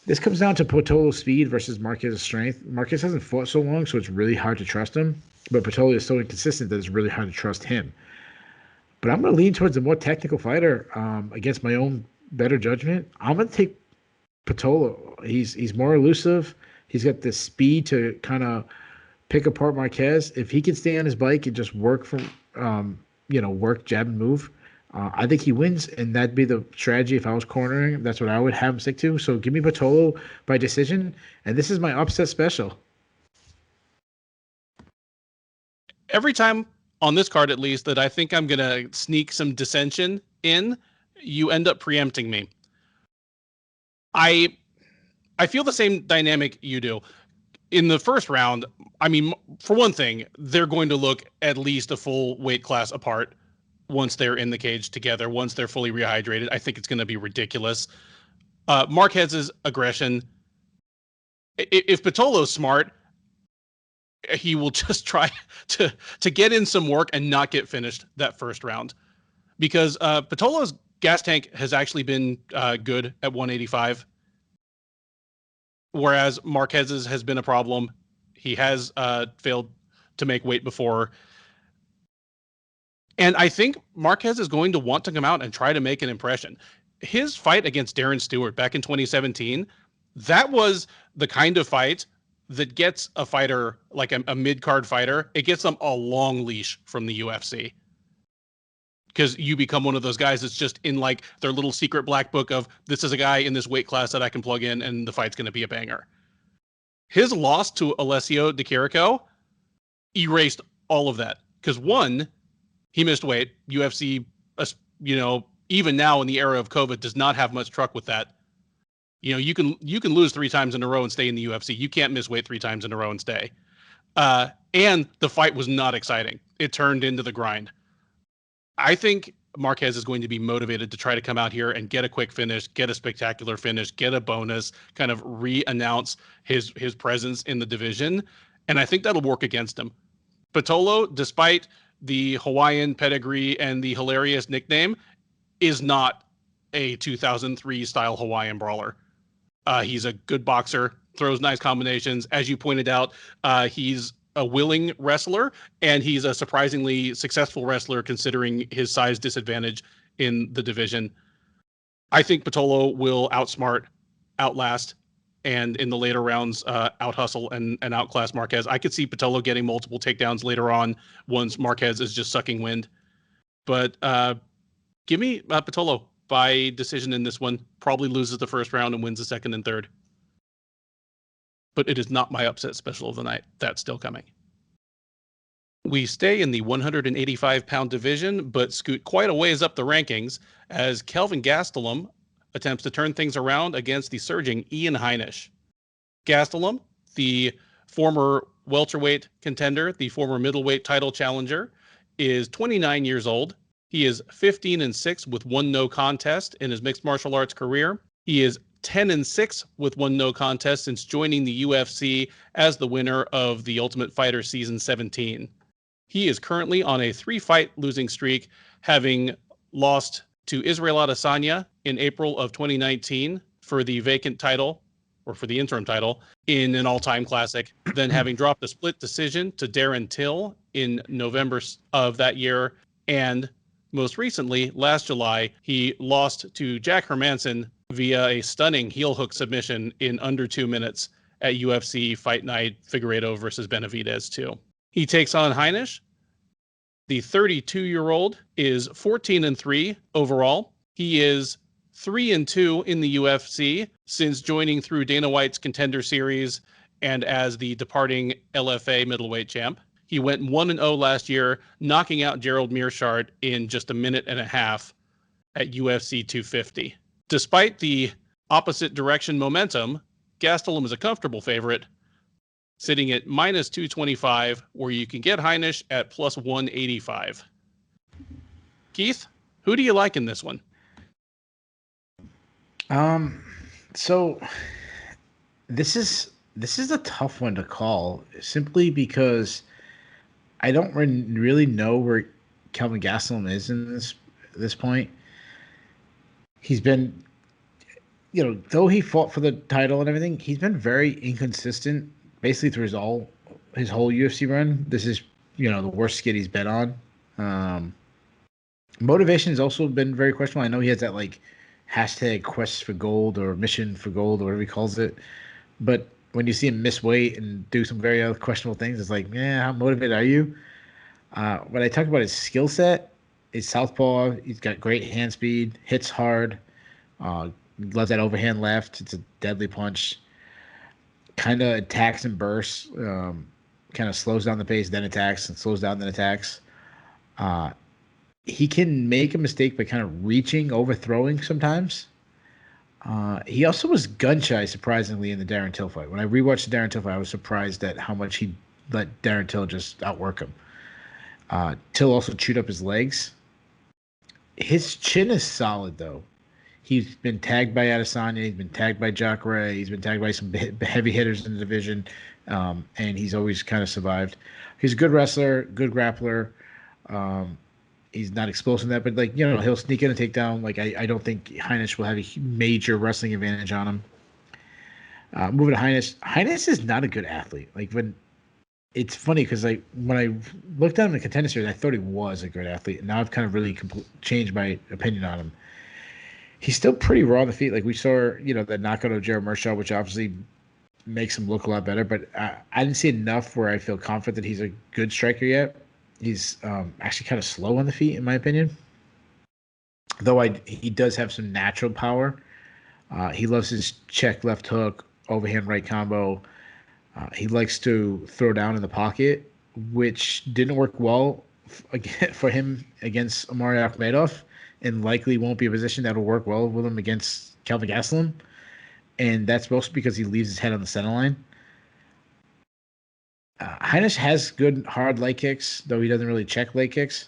This comes down to Pitolo's speed versus Marquez's strength. Marquez hasn't fought so long, so it's really hard to trust him. But Pitolo is so inconsistent that it's really hard to trust him. But I'm going to lean towards a more technical fighter against my own better judgment. I'm going to take Pitolo. He's more elusive. He's got the speed to kind of pick apart Marquez. If he can stay on his bike and just work work, jab, and move, I think he wins, and that'd be the strategy if I was cornering him. That's what I would have him stick to. So give me Pitolo by decision, and this is my upset special. Every time on this card, at least, that I think I'm going to sneak some dissension in, you end up preempting me. I feel the same dynamic you do. In the first round, I mean, for one thing, they're going to look at least a full weight class apart once they're in the cage together, once they're fully rehydrated. I think it's going to be ridiculous. Marquez's aggression, if Pitolo's smart, he will just try to get in some work and not get finished that first round. Because Pitolo's gas tank has actually been good at 185, whereas Marquez's has been a problem. He has failed to make weight before. And I think Marquez is going to want to come out and try to make an impression. His fight against Darren Stewart back in 2017, that was the kind of fight that gets a fighter, like a mid-card fighter, it gets them a long leash from the UFC. Because you become one of those guys that's just in like their little secret black book of, this is a guy in this weight class that I can plug in and the fight's going to be a banger. His loss to Alessio Di Chirico erased all of that. Because one, he missed weight. UFC, even now in the era of COVID, does not have much truck with that. You can lose 3 times in a row and stay in the UFC. You can't miss weight 3 times in a row and stay. And the fight was not exciting. It turned into the grind. I think Marquez is going to be motivated to try to come out here and get a quick finish, get a spectacular finish, get a bonus, kind of re-announce his presence in the division. And I think that'll work against him. Pitolo, despite the Hawaiian pedigree and the hilarious nickname, is not a 2003 style Hawaiian brawler. He's a good boxer, throws nice combinations. As you pointed out, he's a willing wrestler, and he's a surprisingly successful wrestler considering his size disadvantage in the division. I think Pitolo will outsmart, outlast, and in the later rounds, out-hustle and outclass Marquez. I could see Pitolo getting multiple takedowns later on once Marquez is just sucking wind. But give me Pitolo by decision in this one. Probably loses the first round and wins the second and third. But it is not my upset special of the night. That's still coming. We stay in the 185-pound division, but scoot quite a ways up the rankings as Kelvin Gastelum attempts to turn things around against the surging Ian Heinisch. Gastelum, the former welterweight contender, the former middleweight title challenger, is 29 years old. He is 15-6 with 1 no contest in his mixed martial arts career. He is 10-6 with 1 no contest since joining the UFC as the winner of the Ultimate Fighter Season 17. He is currently on a 3-fight losing streak, having lost to Israel Adesanya in April of 2019 for the vacant title, or for the interim title, in an all-time classic, then having dropped a split decision to Darren Till in November of that year, and most recently, last July, he lost to Jack Hermanson via a stunning heel hook submission in under 2 minutes at UFC Fight Night Figueiredo versus Benavidez 2. He takes on Heinisch. The 32-year-old is 14-3 overall. He is 3-2 in the UFC since joining through Dana White's Contender Series and as the departing LFA middleweight champ. He went 1-0 last year, knocking out Gerald Meerschaert in just a minute and a half at UFC 250. Despite the opposite direction momentum, Gastelum is a comfortable favorite, sitting at minus 225, where you can get Heinisch at plus 185. Keith, who do you like in this one? So this is a tough one to call, simply because I don't really know where Kelvin Gastelum is in this point. He's been, though he fought for the title and everything, he's been very inconsistent basically through his whole UFC run. This is, the worst skid he's been on. Motivation has also been very questionable. I know he has that hashtag quest for gold or mission for gold or whatever he calls it. But when you see him miss weight and do some very questionable things, it's like, how motivated are you? When I talk about his skill set, his southpaw, he's got great hand speed, hits hard, loves that overhand left. It's a deadly punch. Kind of attacks and bursts, kind of slows down the pace, then attacks, and slows down, then attacks. He can make a mistake by kind of reaching, overthrowing sometimes. He also was gun-shy, surprisingly, in the Darren Till fight. When I rewatched the Darren Till fight, I was surprised at how much he let Darren Till just outwork him. Till also chewed up his legs. His chin is solid, though. He's been tagged by Adesanya. He's been tagged by Jacare. He's been tagged by some heavy hitters in the division, and he's always kind of survived. He's a good wrestler, good grappler. He's not explosive in that, but he'll sneak in a takedown. I don't think Heinisch will have a major wrestling advantage on him. Moving to Heinisch. Heinisch is not a good athlete. It's funny because when I looked at him in the Contender Series, I thought he was a good athlete, and now I've kind of really changed my opinion on him. He's still pretty raw on the feet. We saw, that knockout of Gerald Meerschaert, which obviously makes him look a lot better, but I didn't see enough where I feel confident that he's a good striker yet. He's actually kind of slow on the feet, in my opinion. Though he does have some natural power. He loves his check left hook, overhand right combo. He likes to throw down in the pocket, which didn't work well for him against Omari Akhmedov, and likely won't be a position that'll work well with him against Kelvin Gastelum. And that's mostly because he leaves his head on the center line. Heinisch has good hard leg kicks, though he doesn't really check leg kicks.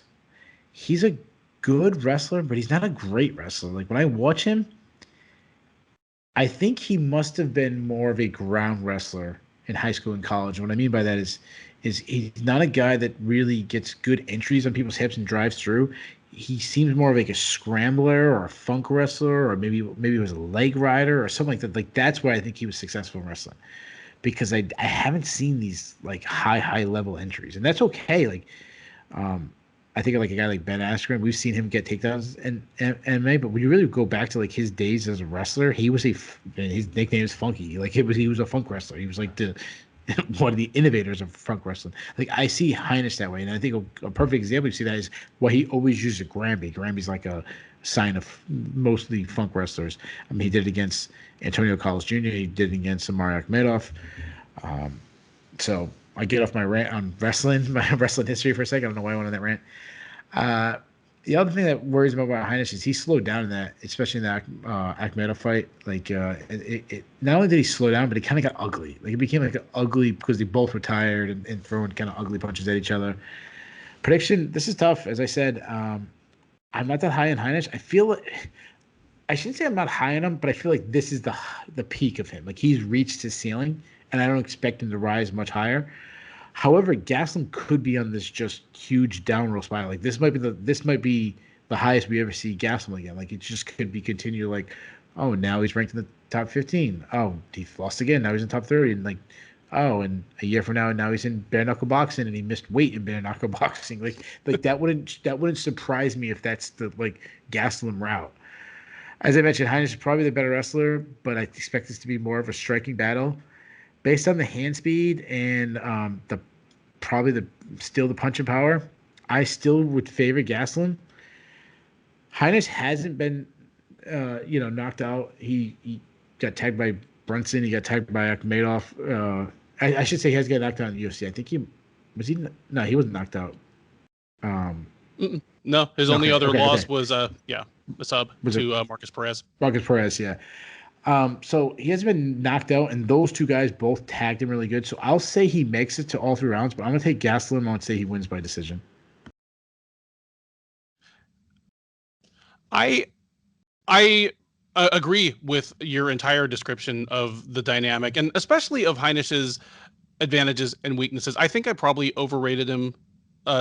He's a good wrestler, but he's not a great wrestler. When I watch him, I think he must have been more of a ground wrestler in high school and college. And what I mean by that is he's not a guy that really gets good entries on people's hips and drives through. He seems more of a scrambler or a funk wrestler, or maybe he was a leg rider or something like that. That's why I think he was successful in wrestling. Because I haven't seen these high level entries, and that's okay. I think a guy like Ben Askren, we've seen him get takedowns in MMA, but when you really go back to his days as a wrestler, he was his nickname is Funky. He was a funk wrestler. He was the one of the innovators of funk wrestling. I see Heinisch that way, and I think a perfect example you see that is why he always uses Granby. Granby's a sign of mostly funk wrestlers. He did it against Antonio Carlos Jr. He did it against Omari Akhmedov. So I get off my rant on wrestling, my wrestling history for a second. I don't know why I went on that rant. The other thing that worries me about Heinisch is he slowed down in that, especially in that Akhmedov fight. Not only did he slow down, but it kind of got ugly. It became ugly because they both were tired and throwing kind of ugly punches at each other. Prediction: this is tough. As I said, I'm not that high on Heinisch. I shouldn't say I'm not high on him, but I feel like this is the peak of him. He's reached his ceiling, and I don't expect him to rise much higher. However, Gastelum could be on this just huge downward spiral. This might be the highest we ever see Gastelum again. It just could be continue. Oh, now he's ranked in the top 15. Oh, he lost again. Now he's in top 30. And and a year from now he's in bare knuckle boxing, and he missed weight in bare knuckle boxing. That wouldn't surprise me if that's the Gastelum route. As I mentioned, Heinisch is probably the better wrestler, but I expect this to be more of a striking battle. Based on the hand speed and the punching power, I still would favor Gastelum. Heinisch hasn't been knocked out. He got tagged by Brunson. He got tagged by Akhmedov. I should say he has got knocked out in the UFC. I think no, he wasn't knocked out. No, his only other loss okay. was a sub to Marcus Perez. Marcus Perez, yeah. So he hasn't been knocked out, and those two guys both tagged him really good. So I'll say he makes it to all 3 rounds, but I'm gonna take Gastelum. I'm gonna say he wins by decision. I agree with your entire description of the dynamic, and especially of Heinish's advantages and weaknesses. I think I probably overrated him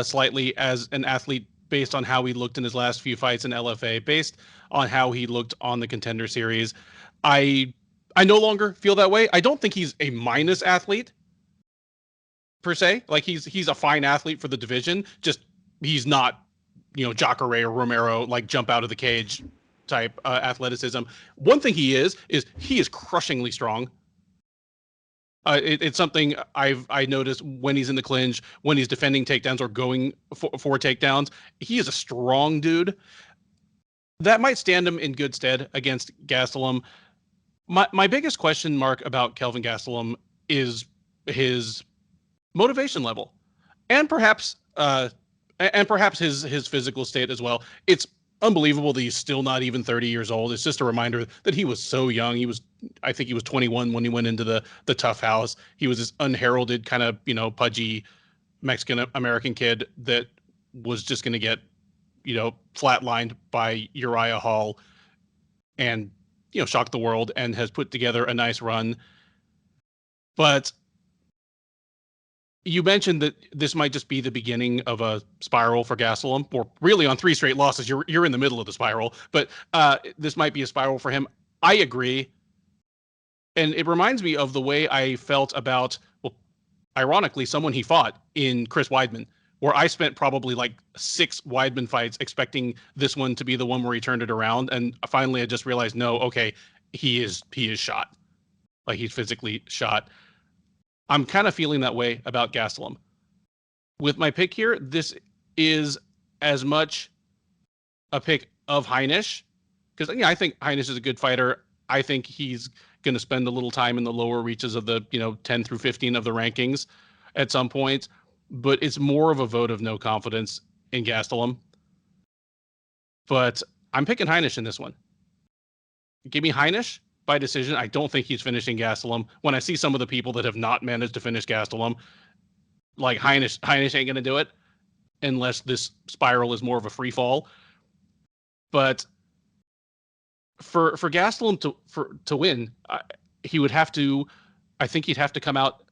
slightly as an athlete based on how he looked in his last few fights in LFA, based on how he looked on the Contender Series. I no longer feel that way. I don't think he's a minus athlete per se. Like he's a fine athlete for the division. Just he's not, Jacare or Romero, like jump out of the cage type athleticism. One thing he is he is crushingly strong. It's something I noticed when he's in the clinch, when he's defending takedowns or going for takedowns. He is a strong dude. That might stand him in good stead against Gastelum. My biggest question mark about Kelvin Gastelum is his motivation level, and perhaps his physical state as well. It's unbelievable that he's still not even 30 years old. It's just a reminder that he was so young. I think he was 21 when he went into the tough house. He was this unheralded kind of, pudgy Mexican American kid that was just going to get, flatlined by Uriah Hall and, shock the world, and has put together a nice run. But you mentioned that this might just be the beginning of a spiral for Gastelum, or really on 3 straight losses, you're in the middle of the spiral, but this might be a spiral for him. I agree. And it reminds me of the way I felt about, well, ironically, someone he fought in Chris Weidman, where I spent probably like 6 Weidman fights expecting this one to be the one where he turned it around. And finally I just realized, no, okay, he is shot. Like he's physically shot. I'm kind of feeling that way about Gastelum. With my pick here, this is as much a pick of Heinisch, because I think Heinisch is a good fighter. I think he's going to spend a little time in the lower reaches of the 10 through 15 of the rankings at some point, but it's more of a vote of no confidence in Gastelum. But I'm picking Heinisch in this one. Give me Heinisch by decision. I don't think he's finishing Gastelum. When I see some of the people that have not managed to finish Gastelum, like Heinisch ain't going to do it unless this spiral is more of a free fall. But for Gastelum to win, he would have to, I think he'd have to come out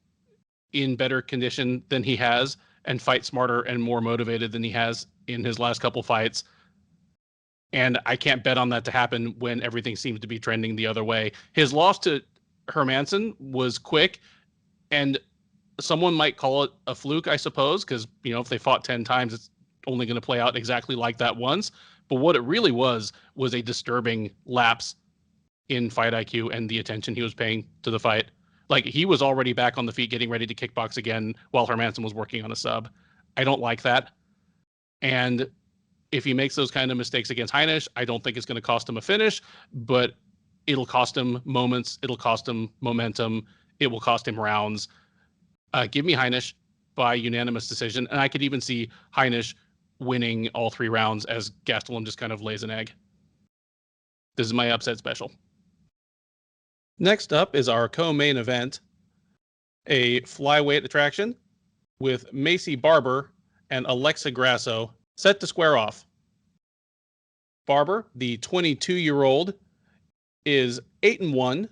in better condition than he has and fight smarter and more motivated than he has in his last couple fights. And I can't bet on that to happen when everything seems to be trending the other way. His loss to Hermansson was quick, and someone might call it a fluke, I suppose, because, if they fought 10 times, it's only going to play out exactly like that once. But what it really was a disturbing lapse in fight IQ and the attention he was paying to the fight. Like, he was already back on the feet getting ready to kickbox again while Hermansson was working on a sub. I don't like that. And if he makes those kind of mistakes against Heinisch, I don't think it's going to cost him a finish, but it'll cost him moments. It'll cost him momentum. It will cost him rounds. Give me Heinisch by unanimous decision. And I could even see Heinisch winning all 3 rounds as Gastelum just kind of lays an egg. This is my upset special. Next up is our co-main event, a flyweight attraction with Maycee Barber and Alexa Grasso set to square off. Barber, the 22-year-old, is 8-1.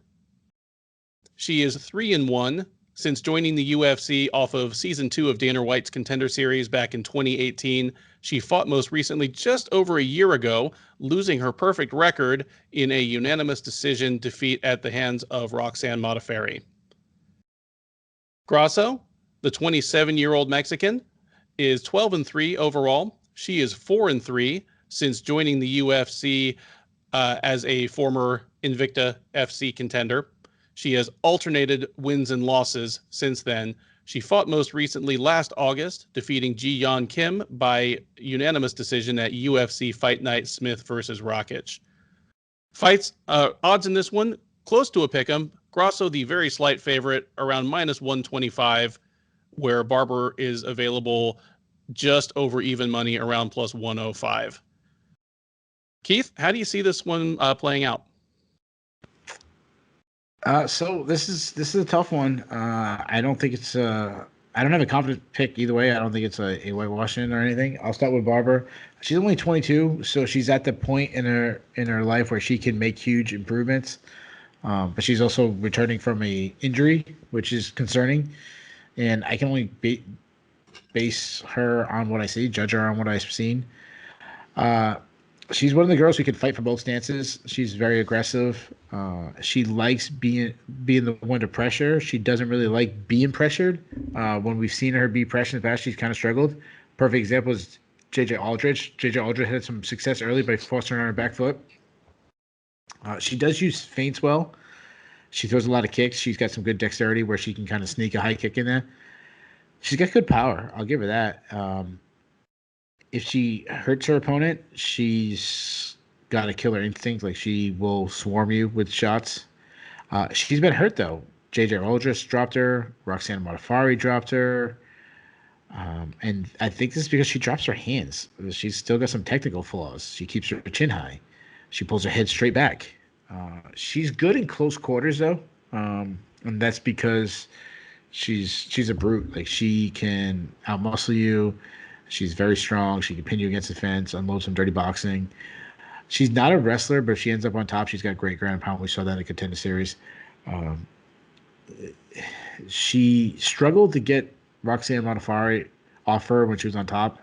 She is 3-1 since joining the UFC off of season 2 of Dana White's Contender Series back in 2018. She fought most recently just over a year ago, losing her perfect record in a unanimous decision defeat at the hands of Roxanne Modafferi. Grasso, the 27-year-old Mexican, is 12-3 overall. She is 4-3 since joining the UFC as a former Invicta FC contender. She has alternated wins and losses since then. She fought most recently last August, defeating Ji-Yeon Kim by unanimous decision at UFC Fight Night Smith versus Rakic. Fights odds in this one close to a pick'em. Grasso the very slight favorite around -125, where Barber is available just over even money around +105. Keith, how do you see this one playing out? So this is a tough one. I don't think it's I don't have a confident pick either way. I don't think it's a whitewashing or anything. I'll start with Barber. She's only 22, so she's at the point in her life where she can make huge improvements. But she's also returning from a injury, which is concerning. And I can only base her on what I see, judge her on what I've seen. She's one of the girls who can fight from both stances. She's very aggressive. She likes being the one to pressure. She doesn't really like being pressured. When we've seen her be pressured in the past, she's kind of struggled. Perfect example is J.J. Aldrich. J.J. Aldrich had some success early by forcing her on her back foot. She does use feints well. She throws a lot of kicks. She's got some good dexterity where she can kind of sneak a high kick in there. She's got good power. I'll give her that. If she hurts her opponent, she's got a killer instinct. Like, she will swarm you with shots. She's been hurt, though. J.J. Aldrich dropped her. Roxanne Modafferi dropped her. And I think this is because she drops her hands. She's still got some technical flaws. She keeps her chin high. She pulls her head straight back. She's good in close quarters, though. And that's because she's a brute. Like, she can outmuscle you. She's very strong. She can pin you against the fence, unload some dirty boxing. She's not a wrestler, but if she ends up on top, she's got great ground and pound. We saw that in the Contender Series. She struggled to get Roxanne Modafferi off her when she was on top.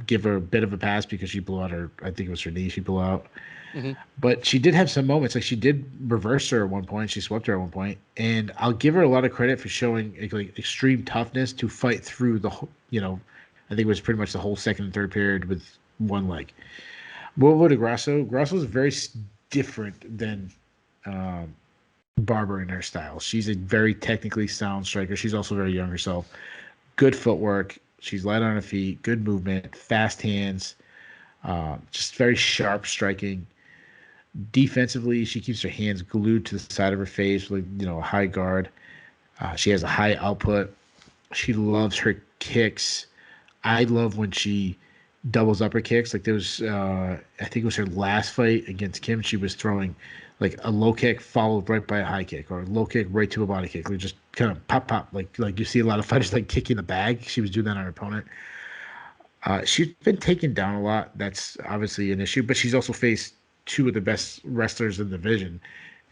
Give her a bit of a pass because she blew out her, I think it was her knee she blew out. Mm-hmm. But she did have some moments. Like, she did reverse her at one point. She swept her at one point. And I'll give her a lot of credit for showing like extreme toughness to fight through the whole, I think it was pretty much the whole second and third period with one leg. Move over to Grasso. Grasso is very different than Barber in her style. She's a very technically sound striker. She's also very young herself. Good footwork. She's light on her feet. Good movement. Fast hands. Just very sharp striking. Defensively, she keeps her hands glued to the side of her face with a high guard. She has a high output. She loves her kicks. I love when she doubles upper kicks. Like, there was, I think it was her last fight against Kim. She was throwing like a low kick followed right by a high kick, or a low kick right to a body kick. Like, just kind of pop, like you see a lot of fighters like kicking the bag. She was doing that on her opponent. She's been taken down a lot. That's obviously an issue, but she's also faced two of the best wrestlers in the division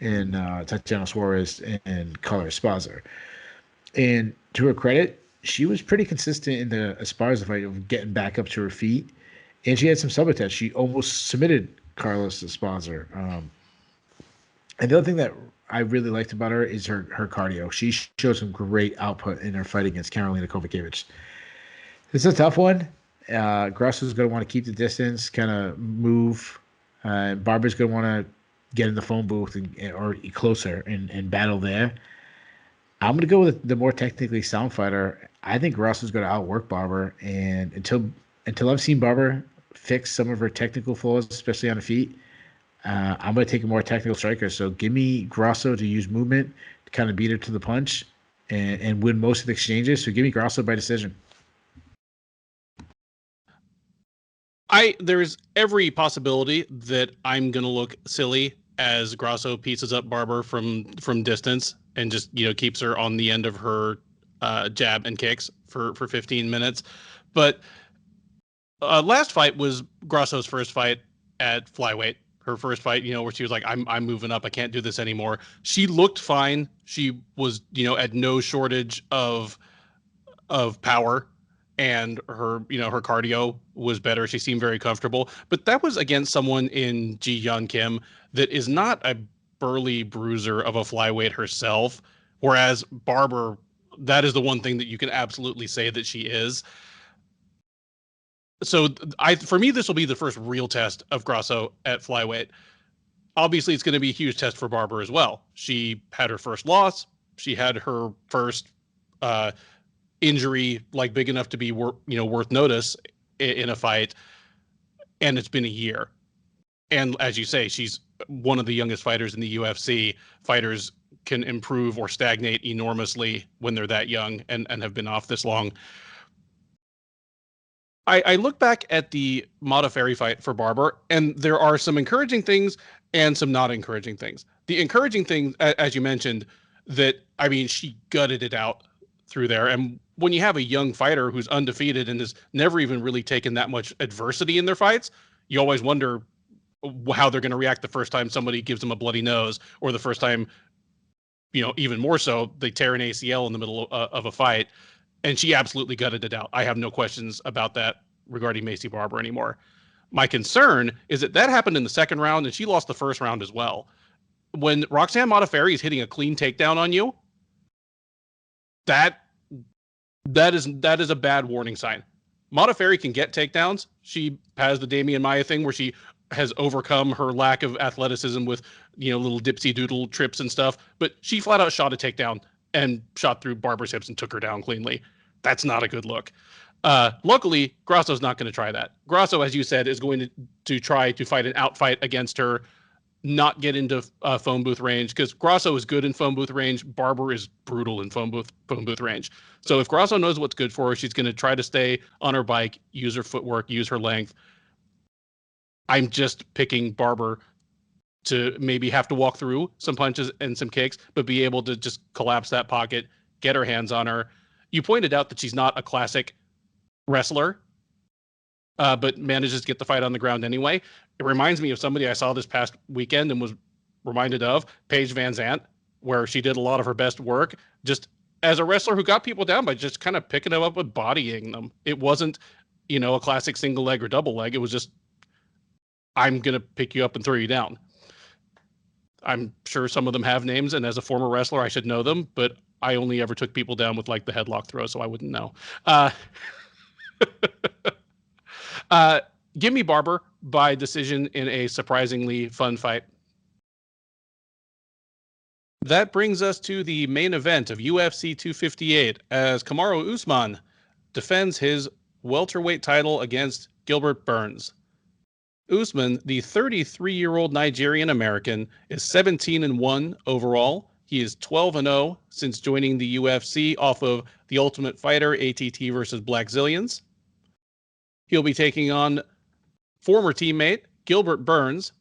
in Tatiana Suarez and Kelleher Esparza. And to her credit, she was pretty consistent in the Esparza fight of getting back up to her feet. And she had some sabotage. She almost submitted Carlos Esparza. And the other thing that I really liked about her is her cardio. She showed some great output in her fight against Karolina Kovacevic. It's a tough one. Grasso's going to want to keep the distance, kind of move. Barber's going to want to get in the phone booth or closer and battle there. I'm going to go with the more technically sound fighter. I think Grasso's going to outwork Barber. And until I've seen Barber fix some of her technical flaws, especially on the feet, I'm going to take a more technical striker. So give me Grasso to use movement to kind of beat her to the punch and win most of the exchanges. So give me Grasso by decision. There's every possibility that I'm going to look silly as Grasso pieces up Barber from distance and just, keeps her on the end of her jab and kicks for 15 minutes. But last fight was Grasso's first fight at flyweight. Her first fight, where she was like, I'm moving up. I can't do this anymore. She looked fine. She was, at no shortage of power. And her cardio was better. She seemed very comfortable. But that was against someone in Ji Yeon Kim that is not a burly bruiser of a flyweight herself. Whereas Barber, that is the one thing that you can absolutely say that she is. So for me, this will be the first real test of Grasso at flyweight. Obviously, it's going to be a huge test for Barber as well. She had her first loss. She had her first injury, like big enough to be worth notice in a fight, and it's been a year. And as you say, she's one of the youngest fighters in the UFC. Fighters can improve or stagnate enormously when they're that young and have been off this long. I look back at the Modafferi fight for Barber, and there are some encouraging things and some not encouraging things. The encouraging thing, as you mentioned, that, I mean, she gutted it out through there. And when you have a young fighter who's undefeated and has never even really taken that much adversity in their fights, you always wonder how they're going to react the first time somebody gives them a bloody nose, or the first time, even more so, they tear an ACL in the middle of a fight. And she absolutely gutted it out. I have no questions about that regarding Maycee Barber anymore. My concern is that happened in the second round, and she lost the first round as well. When Roxanne Modafferi is hitting a clean takedown on you, that is a bad warning sign. Modafferi can get takedowns. She has the Damian Maia thing where she has overcome her lack of athleticism with, little dipsy doodle trips and stuff, but she flat out shot a takedown and shot through Barber's hips and took her down cleanly. That's not a good look. Luckily, Grasso's not going to try that. Grasso, as you said, is going to try to fight an outfight against her, not get into phone booth range, because Grasso is good in phone booth range. Barber is brutal in phone booth range. So if Grasso knows what's good for her, she's going to try to stay on her bike, use her footwork, use her length. I'm just picking Barber to maybe have to walk through some punches and some kicks, but be able to just collapse that pocket, get her hands on her. You pointed out that she's not a classic wrestler, but manages to get the fight on the ground anyway. It reminds me of somebody I saw this past weekend and was reminded of, Paige Van Zant, where she did a lot of her best work just as a wrestler who got people down by just kind of picking them up and bodying them. It wasn't, a classic single leg or double leg. It was just, I'm going to pick you up and throw you down. I'm sure some of them have names, and as a former wrestler, I should know them, but I only ever took people down with like the headlock throw, so I wouldn't know. Give me Barber by decision in a surprisingly fun fight. That brings us to the main event of UFC 258 as Kamaru Usman defends his welterweight title against Gilbert Burns. Usman, the 33-year-old Nigerian American, is 17-1 overall. He is 12-0 since joining the UFC off of The Ultimate Fighter, ATT versus Black Zillions. He'll be taking on former teammate Gilbert Burns.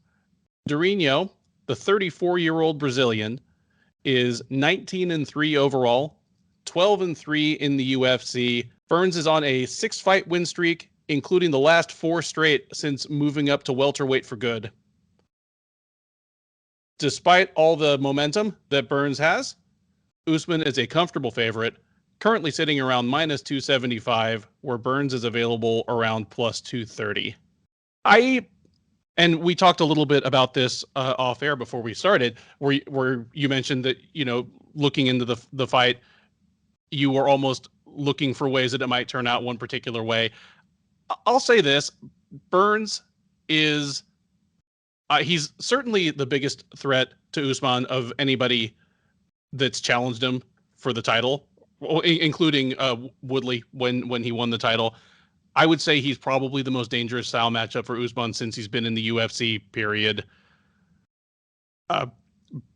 Dhiego, the 34-year-old Brazilian, is 19-3 overall, 12-3 in the UFC. Burns is on a 6-fight win streak, including the last 4 straight since moving up to welterweight for good. Despite all the momentum that Burns has, Usman is a comfortable favorite, currently sitting around minus 275, where Burns is available around plus 230. And we talked a little bit about this off air before we started, where you mentioned that, looking into the fight, you were almost looking for ways that it might turn out one particular way. I'll say this, Burns is, he's certainly the biggest threat to Usman of anybody that's challenged him for the title, including Woodley when he won the title. I would say he's probably the most dangerous style matchup for Usman since he's been in the UFC, period.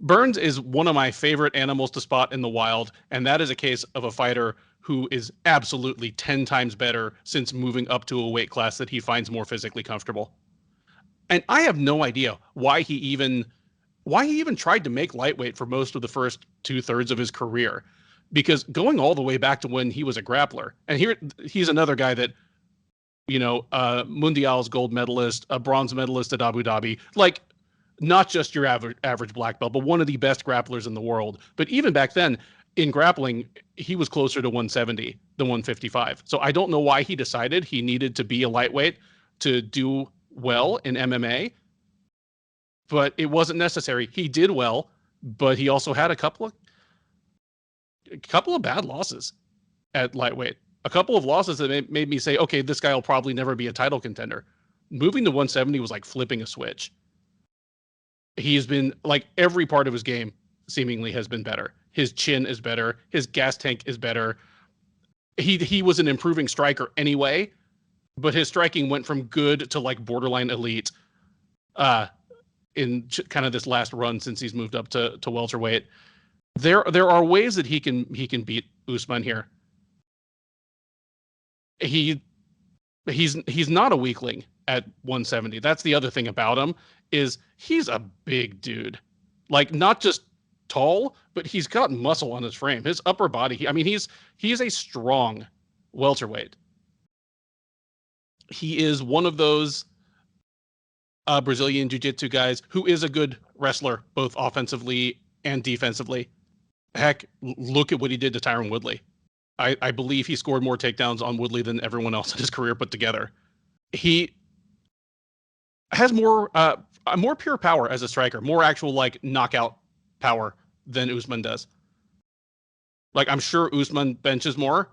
Burns is one of my favorite animals to spot in the wild, and that is a case of a fighter who is absolutely 10 times better since moving up to a weight class that he finds more physically comfortable. And I have no idea why he even tried to make lightweight for most of the first 2/3 of his career, because going all the way back to when he was a grappler, and here he's another guy that, Mundial's gold medalist, a bronze medalist at Abu Dhabi, like not just your average black belt, but one of the best grapplers in the world. But even back then in grappling, he was closer to 170 than 155. So I don't know why he decided he needed to be a lightweight to do well in MMA, but it wasn't necessary. He did well, but he also had a couple of bad losses at lightweight. A couple of losses that made me say, okay, this guy will probably never be a title contender. Moving to 170 was like flipping a switch. He's been, like, every part of his game seemingly has been better. His chin is better. His gas tank is better. He was an improving striker anyway, but his striking went from good to like borderline elite in kind of this last run since he's moved up to welterweight. There are ways that he can beat Usman here. He's not a weakling at 170. That's the other thing about him, is he's a big dude. Like, not just tall, but he's got muscle on his frame. His upper body, he's a strong welterweight. He is one of those Brazilian jiu-jitsu guys who is a good wrestler, both offensively and defensively. Heck, look at what he did to Tyron Woodley. I believe he scored more takedowns on Woodley than everyone else in his career put together. He has more pure power as a striker, more actual like knockout power than Usman does. Like, I'm sure Usman benches more,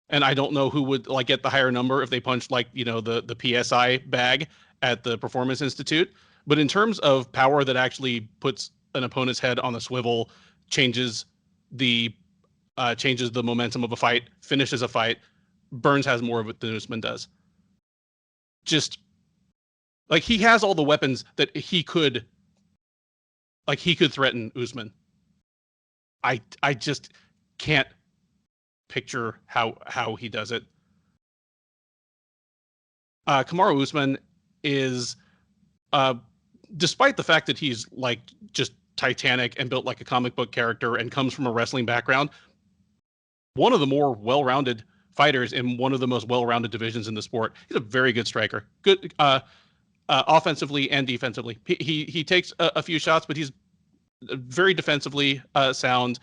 and I don't know who would like get the higher number if they punched like, you know, the PSI bag at the Performance Institute. But in terms of power that actually puts an opponent's head on the swivel, changes the momentum of a fight, finishes a fight, Burns has more of it than Usman does. Just like, he has all the weapons that he could threaten Usman. I just can't picture how he does it. Kamaru Usman is, despite the fact that he's like just titanic and built like a comic book character and comes from a wrestling background, one of the more well-rounded fighters in one of the most well-rounded divisions in the sport. He's a very good striker, good offensively and defensively. He takes a few shots, but he's very defensively sound,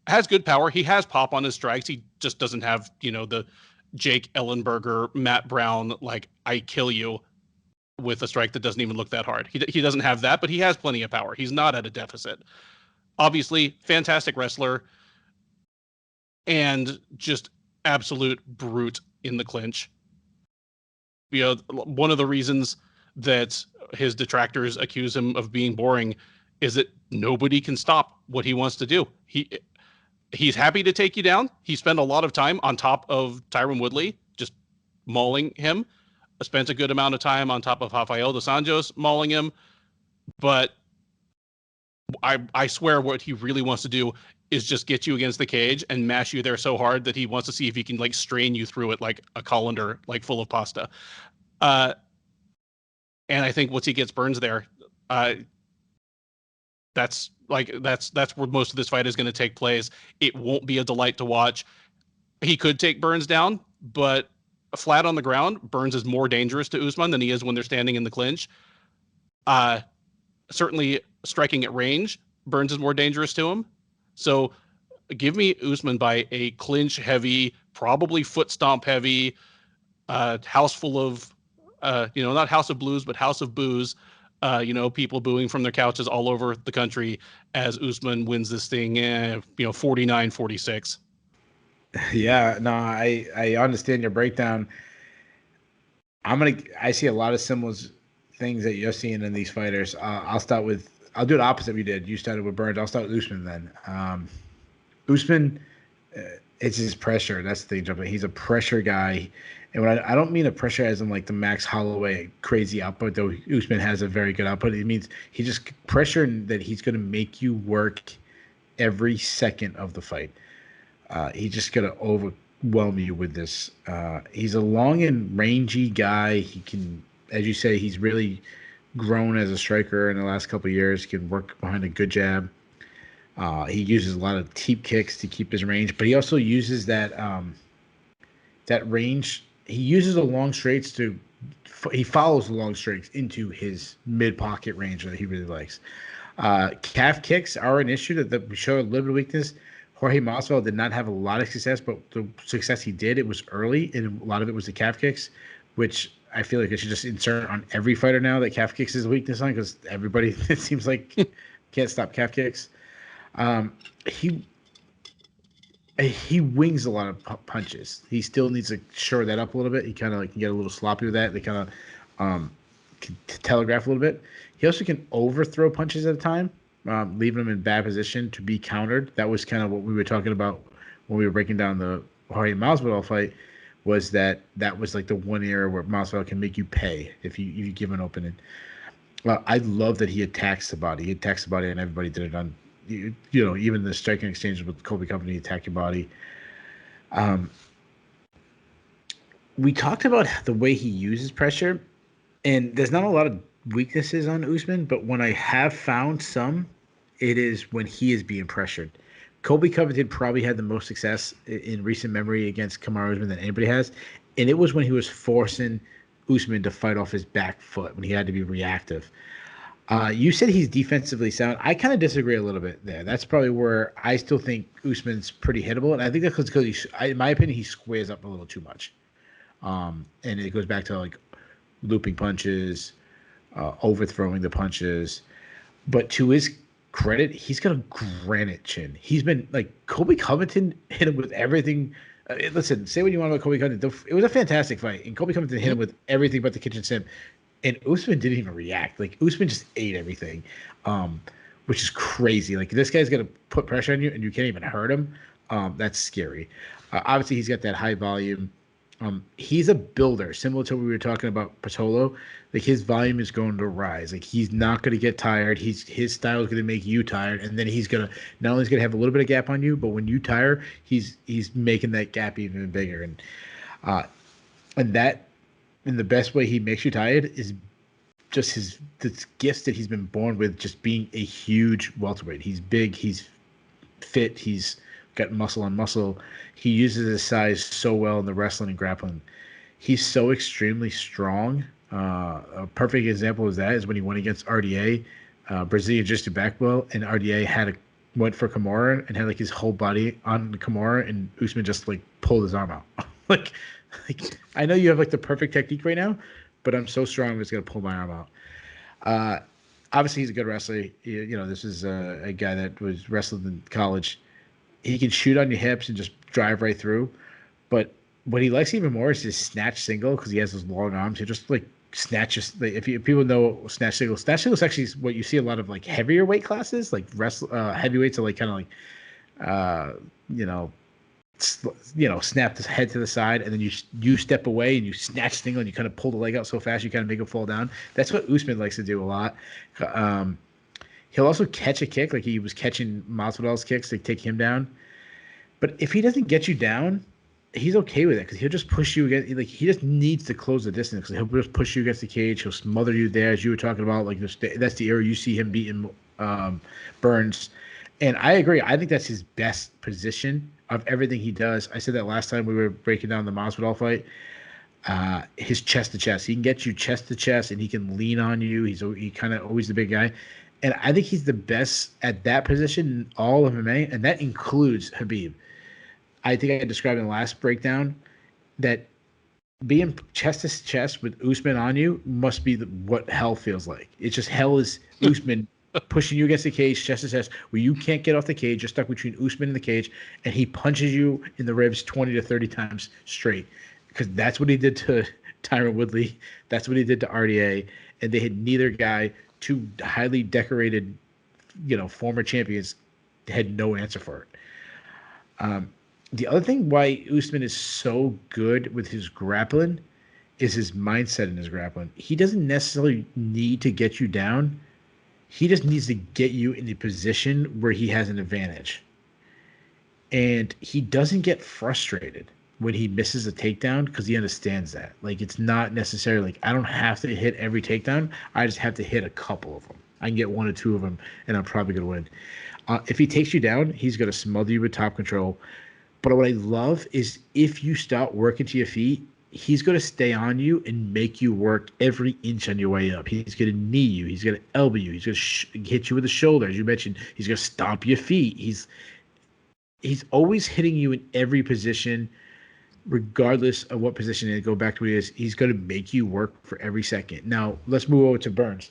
has good power. He has pop on his strikes. He just doesn't have, you know, the Jake Ellenberger, Matt Brown, like, I kill you with a strike that doesn't even look that hard. He doesn't have that, but he has plenty of power. He's not at a deficit. Obviously, fantastic wrestler and just absolute brute in the clinch. You know, one of the reasons that his detractors accuse him of being boring is that nobody can stop what he wants to do. He's happy to take you down. He spent a lot of time on top of Tyron Woodley, just mauling him. Spent a good amount of time on top of Rafael dos Anjos, mauling him. But I swear what he really wants to do is just get you against the cage and mash you there so hard that he wants to see if he can like strain you through it like a colander, like full of pasta. And I think once he gets Burns there, that's where most of this fight is going to take place. It won't be a delight to watch. He could take Burns down, but flat on the ground, Burns is more dangerous to Usman than he is when they're standing in the clinch. Certainly striking at range, Burns is more dangerous to him. So give me Usman by a clinch heavy, probably foot stomp heavy, house full of, not House of Blues, but House of Booze. People booing from their couches all over the country as Usman wins this thing, 49-46. Yeah, no, I understand your breakdown. I see a lot of similar things that you're seeing in these fighters. I'll do the opposite of you did. You started with Burns. I'll start with Usman then. Usman, it's his pressure. That's the thing, jumping. He's a pressure guy. And when I don't mean a pressure as in like the Max Holloway crazy output, though Usman has a very good output. It means he just pressure that he's going to make you work every second of the fight. He's just going to overwhelm you with this. He's a long and rangy guy. He can, as you say, he's really grown as a striker in the last couple of years. He can work behind a good jab. He uses a lot of teep kicks to keep his range, but he also uses that range. He uses the long straights he follows the long straights into his mid-pocket range that he really likes. Calf kicks are an issue that we show a little bit of weakness. Jorge Masvidal did not have a lot of success, but the success he did, it was early, and a lot of it was the calf kicks, which I feel like I should just insert on every fighter now that calf kicks is a weakness on, because everybody, it seems like, can't stop calf kicks. He wings a lot of punches. He still needs to shore that up a little bit. He kind of can get a little sloppy with that. They kind of can telegraph a little bit. He also can overthrow punches at a time, leaving him in bad position to be countered. That was kind of what we were talking about when we were breaking down the Jorge Masvidal fight, was that was like the one area where Masvidal can make you pay if you give an opening. Well, I love that he attacks the body. He attacks the body, and everybody did it on, even the striking exchanges with Kobe Company, he attack your body. We talked about the way he uses pressure, and there's not a lot of weaknesses on Usman, but when I have found some, it is when he is being pressured. Kobe Covington probably had the most success in recent memory against Kamaru Usman than anybody has, and it was when he was forcing Usman to fight off his back foot, when he had to be reactive. You said he's defensively sound. I kind of disagree a little bit there. That's probably where I still think Usman's pretty hittable, and I think that's because in my opinion, he squares up a little too much. And it goes back to like looping punches, overthrowing the punches. But to his credit, he's got a granite chin. He's been like Kobe Covington hit him with everything. Listen, say what you want about Kobe Covington. It was a fantastic fight, and Kobe Covington hit him with everything but the kitchen sink. And Usman didn't even react. Like Usman just ate everything, which is crazy. Like this guy's gonna put pressure on you, and you can't even hurt him. That's scary. Obviously, he's got that high volume. He's a builder, similar to what we were talking about Pitolo. Like his volume is going to rise. Like he's not going to get tired. His style is going to make you tired, and then he's gonna not only is going to have a little bit of gap on you, but when you tire, he's making that gap even bigger. And the best way he makes you tired is just the gifts that he's been born with, just being a huge welterweight. He's big, he's fit, he's got muscle on muscle. He uses his size so well in the wrestling and grappling. He's so extremely strong. A perfect example of that is when he went against RDA, Brazilian Jiu-Jitsu back belt, and RDA went for Kimura and had like his whole body on Kimura, and Usman just like pulled his arm out. like I know you have like the perfect technique right now, but I'm so strong I'm just gonna pull my arm out. Obviously he's a good wrestler. This is a guy that was wrestled in college. He can shoot on your hips and just drive right through. But what he likes even more is his snatch single, because he has those long arms. He just like snatches. If people know snatch single is actually what you see a lot of like heavier weight classes, like heavyweights are like kind of like snap the head to the side, and then you step away and you snatch single and you kind of pull the leg out so fast you kind of make him fall down. That's what Usman likes to do a lot. He'll also catch a kick, like he was catching Masvidal's kicks to take him down. But if he doesn't get you down, he's okay with it, because he'll just push you against. Like he just needs to close the distance, because he'll just push you against the cage. He'll smother you there, as you were talking about. Like that's the area you see him beating Burns. And I agree. I think that's his best position of everything he does. I said that last time we were breaking down the Masvidal fight. His chest to chest. He can get you chest to chest, and he can lean on you. He kind of always the big guy. And I think he's the best at that position in all of MMA, and that includes Khabib. I think I described in the last breakdown that being chest to chest with Usman on you must be what hell feels like. It's just hell is Usman pushing you against the cage, chest to chest, where you can't get off the cage. You're stuck between Usman and the cage, and he punches you in the ribs 20 to 30 times straight, because that's what he did to Tyron Woodley. That's what he did to RDA, and they had neither guy. Two highly decorated, former champions, had no answer for it. The other thing why Usman is so good with his grappling is his mindset in his grappling. He doesn't necessarily need to get you down. He just needs to get you in a position where he has an advantage. And he doesn't get frustrated when he misses a takedown, because he understands that. Like, it's not necessarily like, I don't have to hit every takedown. I just have to hit a couple of them. I can get one or two of them, and I'm probably going to win. If he takes you down, he's going to smother you with top control. But what I love is if you start working to your feet, he's going to stay on you and make you work every inch on your way up. He's going to knee you. He's going to elbow you. He's going to hit you with the shoulder. As you mentioned, he's going to stomp your feet. He's always hitting you in every position, regardless of what position they go back to. He's going to make you work for every second. Now, let's move over to Burns.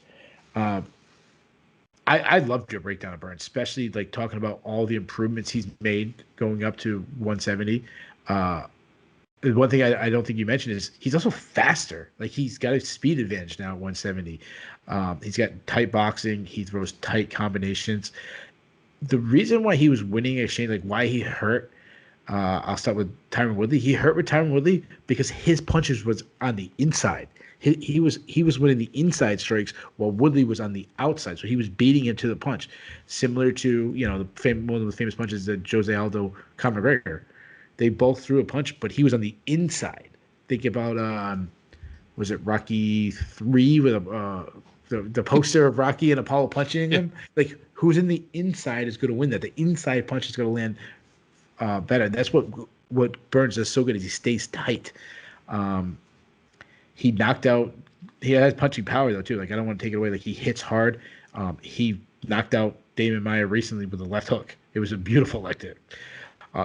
I loved your breakdown of Burns, especially like talking about all the improvements he's made going up to 170. One thing I don't think you mentioned is he's also faster. Like, he's got a speed advantage now at 170. He's got tight boxing. He throws tight combinations. The reason why he was winning exchange, like why he hurt, I'll start with Tyron Woodley. He hurt with Tyron Woodley because his punches was on the inside. he was winning the inside strikes while Woodley was on the outside, so he was beating him to the punch, similar to one of the famous punches that Jose Aldo Conor McGregor. They both threw a punch, but he was on the inside. Think about was it Rocky 3 with the poster of Rocky and Apollo punching him? Like, who's in the inside is going to win that. The inside punch is going to land better. That's what Burns does so good is he stays tight. He knocked out. He has punching power though too. Like, I don't want to take it away. Like, he hits hard. He knocked out Damian Maia recently with a left hook. It was a beautiful leg kick.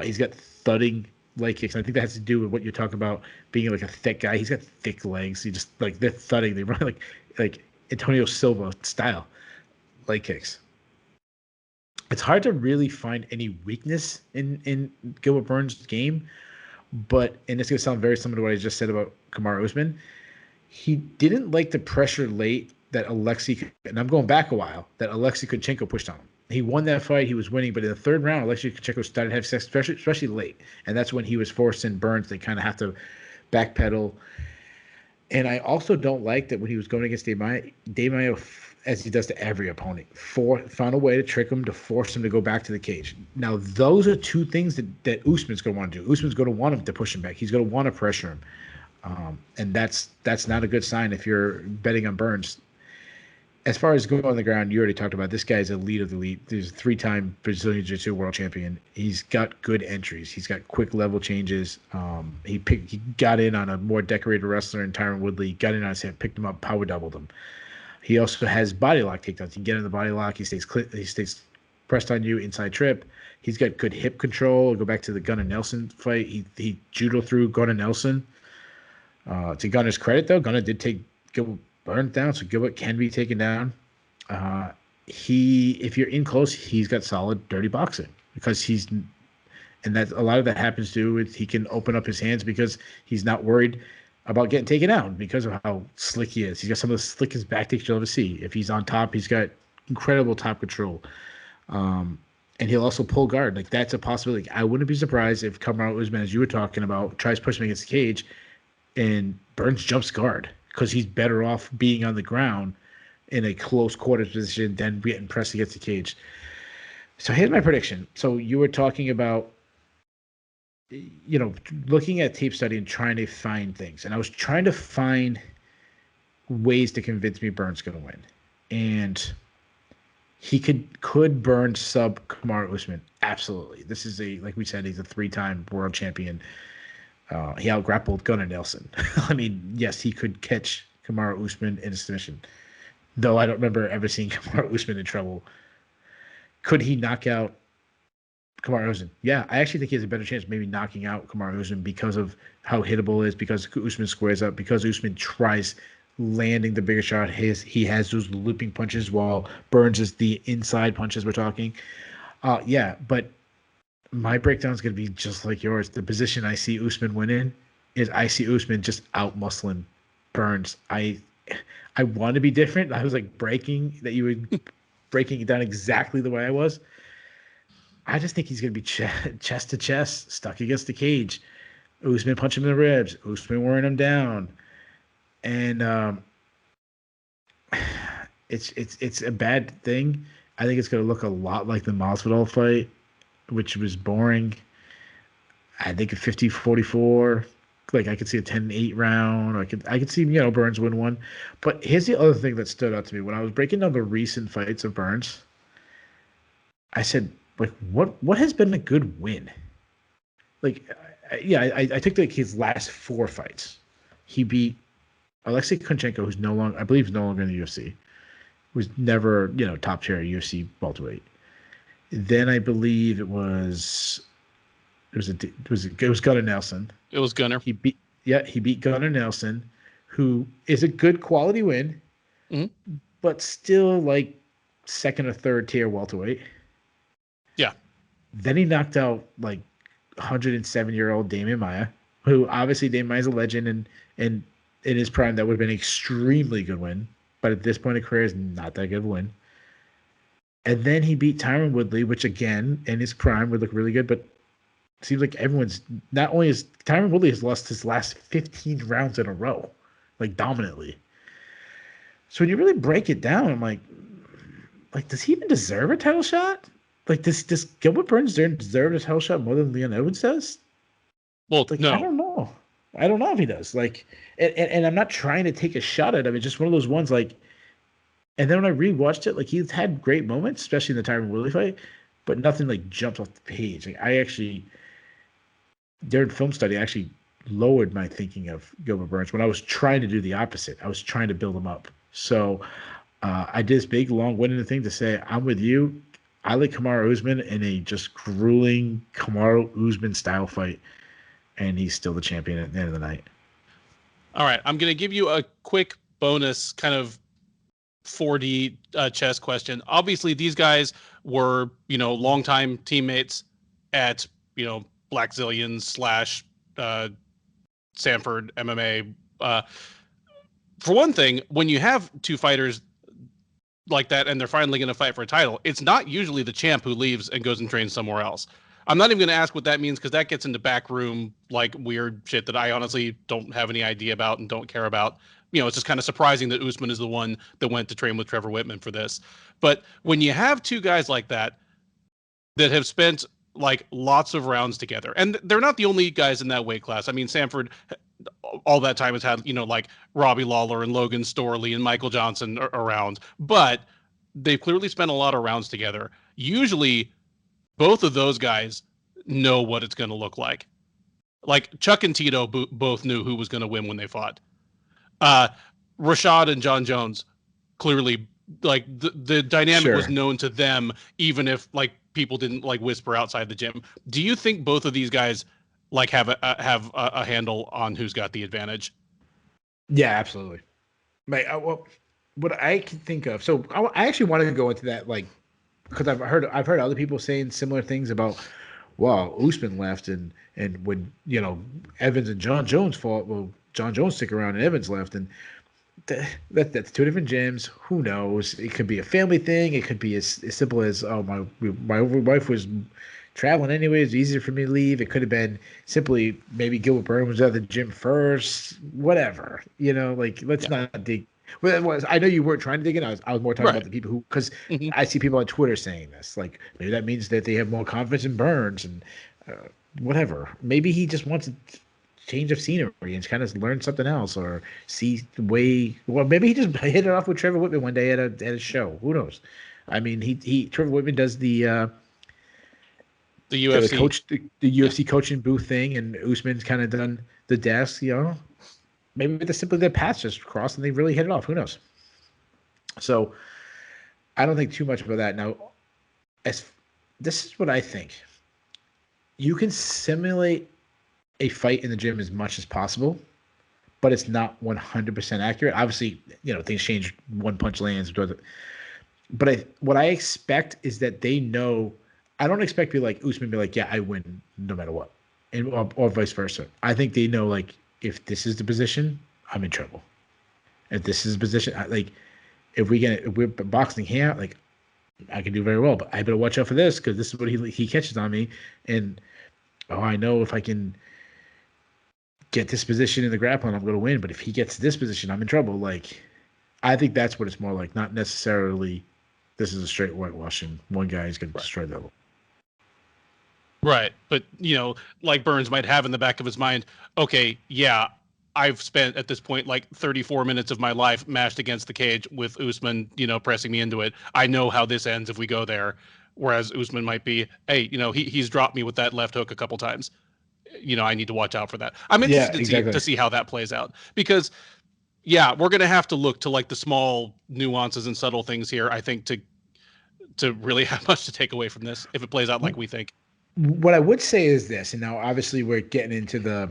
He's got thudding leg kicks. And I think that has to do with what you're talking about being like a thick guy. He's got thick legs. He just like they're thudding. They run like Antonio Silva style leg kicks. It's hard to really find any weakness in Gilbert Burns' game, and it's gonna sound very similar to what I just said about Kamaru Usman. He didn't like the pressure late that Alexei, and I'm going back a while, that Alexei Kunchenko pushed on him. He won that fight. He was winning, but in the third round, Alexei Kunchenko started to have success, especially late, and that's when he was forcing Burns. They kind of have to backpedal. And I also don't like that when he was going against Maia, as he does to every opponent, found a way to trick him, to force him to go back to the cage. Now, those are two things that Usman's going to want to do. Usman's going to want him to push him back. He's going to want to pressure him. And that's not a good sign if you're betting on Burns. As far as going on the ground, you already talked about this guy's elite of the elite. He's a 3-time Brazilian Jiu-Jitsu world champion. He's got good entries. He's got quick level changes. He got in on a more decorated wrestler in Tyron Woodley. Got in on his head, picked him up, power doubled him. He also has body lock takedowns. He can get in the body lock. He stays pressed on you, inside trip. He's got good hip control. Go back to the Gunnar Nelson fight. He judo through Gunnar Nelson. To Gunnar's credit, though, Gunnar did take Gilbert Burns down, so Gilbert can be taken down. If you're in close, he's got solid dirty boxing because and that a lot of that happens to with he can open up his hands because he's not worried about getting taken out because of how slick he is. He's got some of the slickest back takes you'll ever see. If he's on top, he's got incredible top control. And he'll also pull guard. Like, that's a possibility. I wouldn't be surprised if Kamaru Usman, as you were talking about, tries pushing against the cage and Burns jumps guard because he's better off being on the ground in a close quarters position than getting pressed against the cage. So here's my prediction. So you were talking about, looking at tape study and trying to find things. And I was trying to find ways to convince me Burns going to win. And he could Burns sub Kamaru Usman. Absolutely. This is like we said, he's a 3-time world champion. He out-grappled Gunnar Nelson. I mean, yes, he could catch Kamaru Usman in a submission. Though I don't remember ever seeing Kamaru Usman in trouble. Could he knock out Kamaru Usman? Yeah, I actually think he has a better chance of maybe knocking out Kamaru Usman because of how hittable it is, because Usman squares up, because Usman tries landing the bigger shot. He has those looping punches while Burns is the inside punches we're talking. Yeah, but my breakdown is going to be just like yours. The position I see Usman winning is I see Usman just out-muscling Burns. I want to be different. I was like breaking it down exactly the way I was. I just think he's going to be chest to chest, stuck against the cage. Usman punch him in the ribs. Usman wearing him down. And it's a bad thing. I think it's going to look a lot like the Masvidal fight, which was boring. I think a 50-44. Like, I could see a 10-8 round. I could see, Burns win one. But here's the other thing that stood out to me. When I was breaking down the recent fights of Burns, I said, like, what has been a good win? Like, I took his last 4 fights. He beat Alexei Kunchenko, who's no longer, I believe, is no longer in the UFC. Was never, top tier UFC welterweight. Then I believe it was Gunnar Nelson. It was Gunnar. He beat Gunnar Nelson, who is a good quality win, but still like second or third tier welterweight. Yeah. Then he knocked out like 107-year-old Damian Maia, who obviously Damian Maia's a legend, and in his prime that would have been an extremely good win, but at this point in career is not that good of a win. And then he beat Tyron Woodley, which again in his prime would look really good, but it seems like everyone's not only is Tyron Woodley has lost his last 15 rounds in a row. like dominantly. So when you really break it down, I'm like, does he even deserve a title shot? Like, does Gilbert Burns deserve a title shot more than Leon Edwards does? Well, Like, I no. don't know. I don't know if he does. Like, and I'm not trying to take a shot at him. It's just one of those ones, like, and then when I rewatched it, like, he's had great moments, especially in the Tyron Woodley fight, but nothing, like, jumps off the page. Like, during film study, I actually lowered my thinking of Gilbert Burns when I was trying to do the opposite. I was trying to build him up. So I did this big, long-winded thing to say, I'm with you. I like Kamaru Usman in a just grueling Kamaru Usman style fight, and he's still the champion at the end of the night. All right, I'm going to give you a quick bonus kind of 4D chess question. Obviously, these guys were, longtime teammates at, Black Zillions / Sanford MMA. For one thing, when you have two fighters like that and they're finally going to fight for a title, it's not usually the champ who leaves and goes and trains somewhere else. I'm not even going to ask what that means because that gets into backroom, like, weird shit that I honestly don't have any idea about and don't care about. It's just kind of surprising that Usman is the one that went to train with Trevor Whitman for this. But when you have two guys like that have spent like lots of rounds together, and they're not the only guys in that weight class. I mean, Sanford all that time has had, like Robbie Lawler and Logan Storley and Michael Johnson around, but they've clearly spent a lot of rounds together. Usually both of those guys know what it's going to look like. Like Chuck and Tito both knew who was going to win when they fought. Rashad and John Jones, clearly, like the dynamic was known to them, even if like people didn't like whisper outside the gym. Do you think both of these guys like have a handle on who's got the advantage? Yeah, absolutely. Like, well, what I can think of. So I actually wanted to go into that, like, because I've heard other people saying similar things about, well, Usman left, and when Evans and John Jones fought, well, John Jones stick around and Evans left, and that's two different gyms. Who knows? It could be a family thing. It could be as simple as, oh, my wife was traveling anyway. It's easier for me to leave. It could have been simply maybe Gilbert Burns was at the gym first. Whatever, like, let's not dig. Well, I know you weren't trying to dig in. I was more talking about the people who, because I see people on Twitter saying this. Like, maybe that means that they have more confidence in Burns and whatever. Maybe he just wants a change of scenery and kind of learn something else, or see the way. Well, maybe he just hit it off with Trevor Whitman one day at a show. Who knows? I mean, Trevor Whitman does the UFC the UFC coaching booth thing, and Usman's kind of done the desk. Maybe they're simply their paths just crossed and they really hit it off. Who knows? So I don't think too much about that. Now, this is what I think. You can simulate a fight in the gym as much as possible, but it's not 100% accurate. Obviously, things change. One punch lands. But what I expect is that they know. I don't expect people like Usman to be like, yeah, I win no matter what, or vice versa. I think they know, like, if this is the position, I'm in trouble. If this is the position, if we're boxing here, like, I can do very well, but I better watch out for this because this is what he catches on me, and I know if I can get this position in the grappling, I'm going to win. But if he gets this position, I'm in trouble. Like, I think that's what it's more like, not necessarily this is a straight whitewash and one guy is going to destroy the other. Right. But, like Burns might have in the back of his mind, okay, yeah, I've spent at this point like 34 minutes of my life mashed against the cage with Usman, pressing me into it. I know how this ends if we go there. Whereas Usman might be, hey, he's dropped me with that left hook a couple times. I need to watch out for that. I'm interested to see how that plays out because, yeah, we're going to have to look to like the small nuances and subtle things here, I think, to really have much to take away from this if it plays out like we think. What I would say is this, and now obviously we're getting into the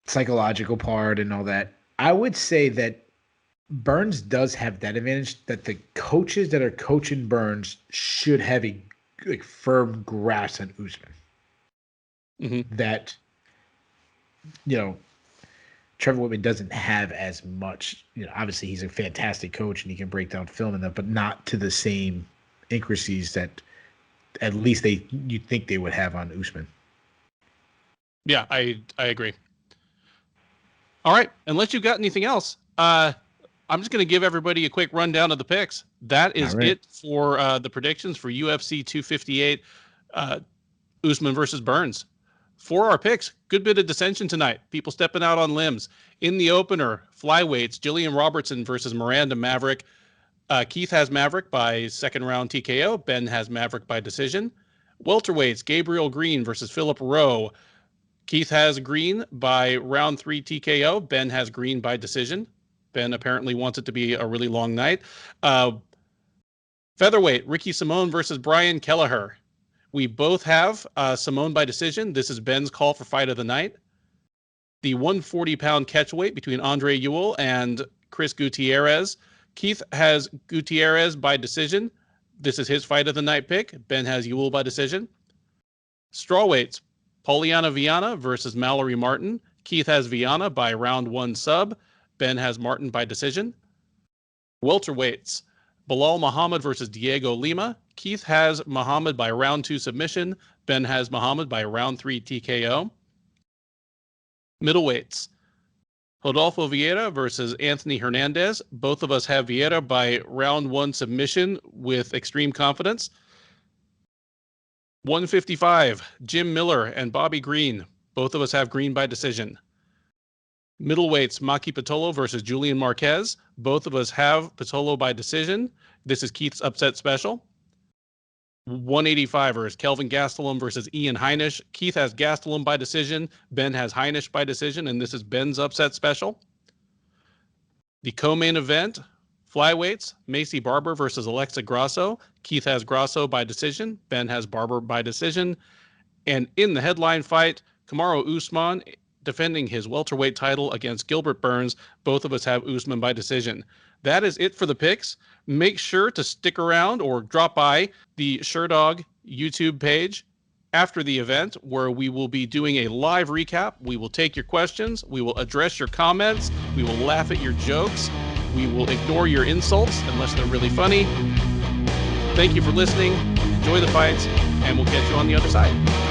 psychological part and all that. I would say that Burns does have that advantage, that the coaches that are coaching Burns should have a firm grasp on Usman. Mm-hmm. That, Trevor Whitman doesn't have as much. Obviously he's a fantastic coach and he can break down film and that, but not to the same intricacies that at least you think they would have on Usman. Yeah, I agree. All right. Unless you've got anything else, I'm just going to give everybody a quick rundown of the picks. That is it for the predictions for UFC 258, Usman versus Burns. For our picks, good bit of dissension tonight. People stepping out on limbs. In the opener, flyweights, Gillian Robertson versus Miranda Maverick. Keith has Maverick by second round TKO. Ben has Maverick by decision. Welterweights, Gabriel Green versus Phillip Rowe. Keith has Green by round 3 TKO. Ben has Green by decision. Ben apparently wants it to be a really long night. Featherweight, Ricky Simone versus Brian Kelleher. We both have Simone by decision. This is Ben's call for fight of the night. The 140-pound catchweight between Andre Ewell and Chris Gutierrez. Keith has Gutierrez by decision. This is his fight of the night pick. Ben has Ewell by decision. Strawweights, Polyana Viana versus Mallory Martin. Keith has Viana by round 1 sub. Ben has Martin by decision. Welterweights, Belal Muhammad versus Dhiego Lima. Keith has Muhammad by round 2 submission. Ben has Muhammad by round 3 TKO. Middleweights, Rodolfo Vieira versus Anthony Hernandez. Both of us have Vieira by round 1 submission with extreme confidence. 155, Jim Miller and Bobby Green. Both of us have Green by decision. Middleweights, Maki Pitolo versus Julian Marquez. Both of us have Pitolo by decision. This is Keith's upset special. 185ers, Kelvin Gastelum versus Ian Heinisch. Keith has Gastelum by decision. Ben has Heinisch by decision, and this is Ben's upset special. The co-main event, flyweights, Maycee Barber versus Alexa Grasso. Keith has Grasso by decision. Ben has Barber by decision. And in the headline fight, Kamaru Usman defending his welterweight title against Gilbert Burns. Both of us have Usman by decision. That is it for the picks. Make sure to stick around or drop by the SureDog YouTube page after the event, where we will be doing a live recap. We will take your questions. We will address your comments. We will laugh at your jokes. We will ignore your insults unless they're really funny. Thank you for listening. Enjoy the fights, and we'll catch you on the other side.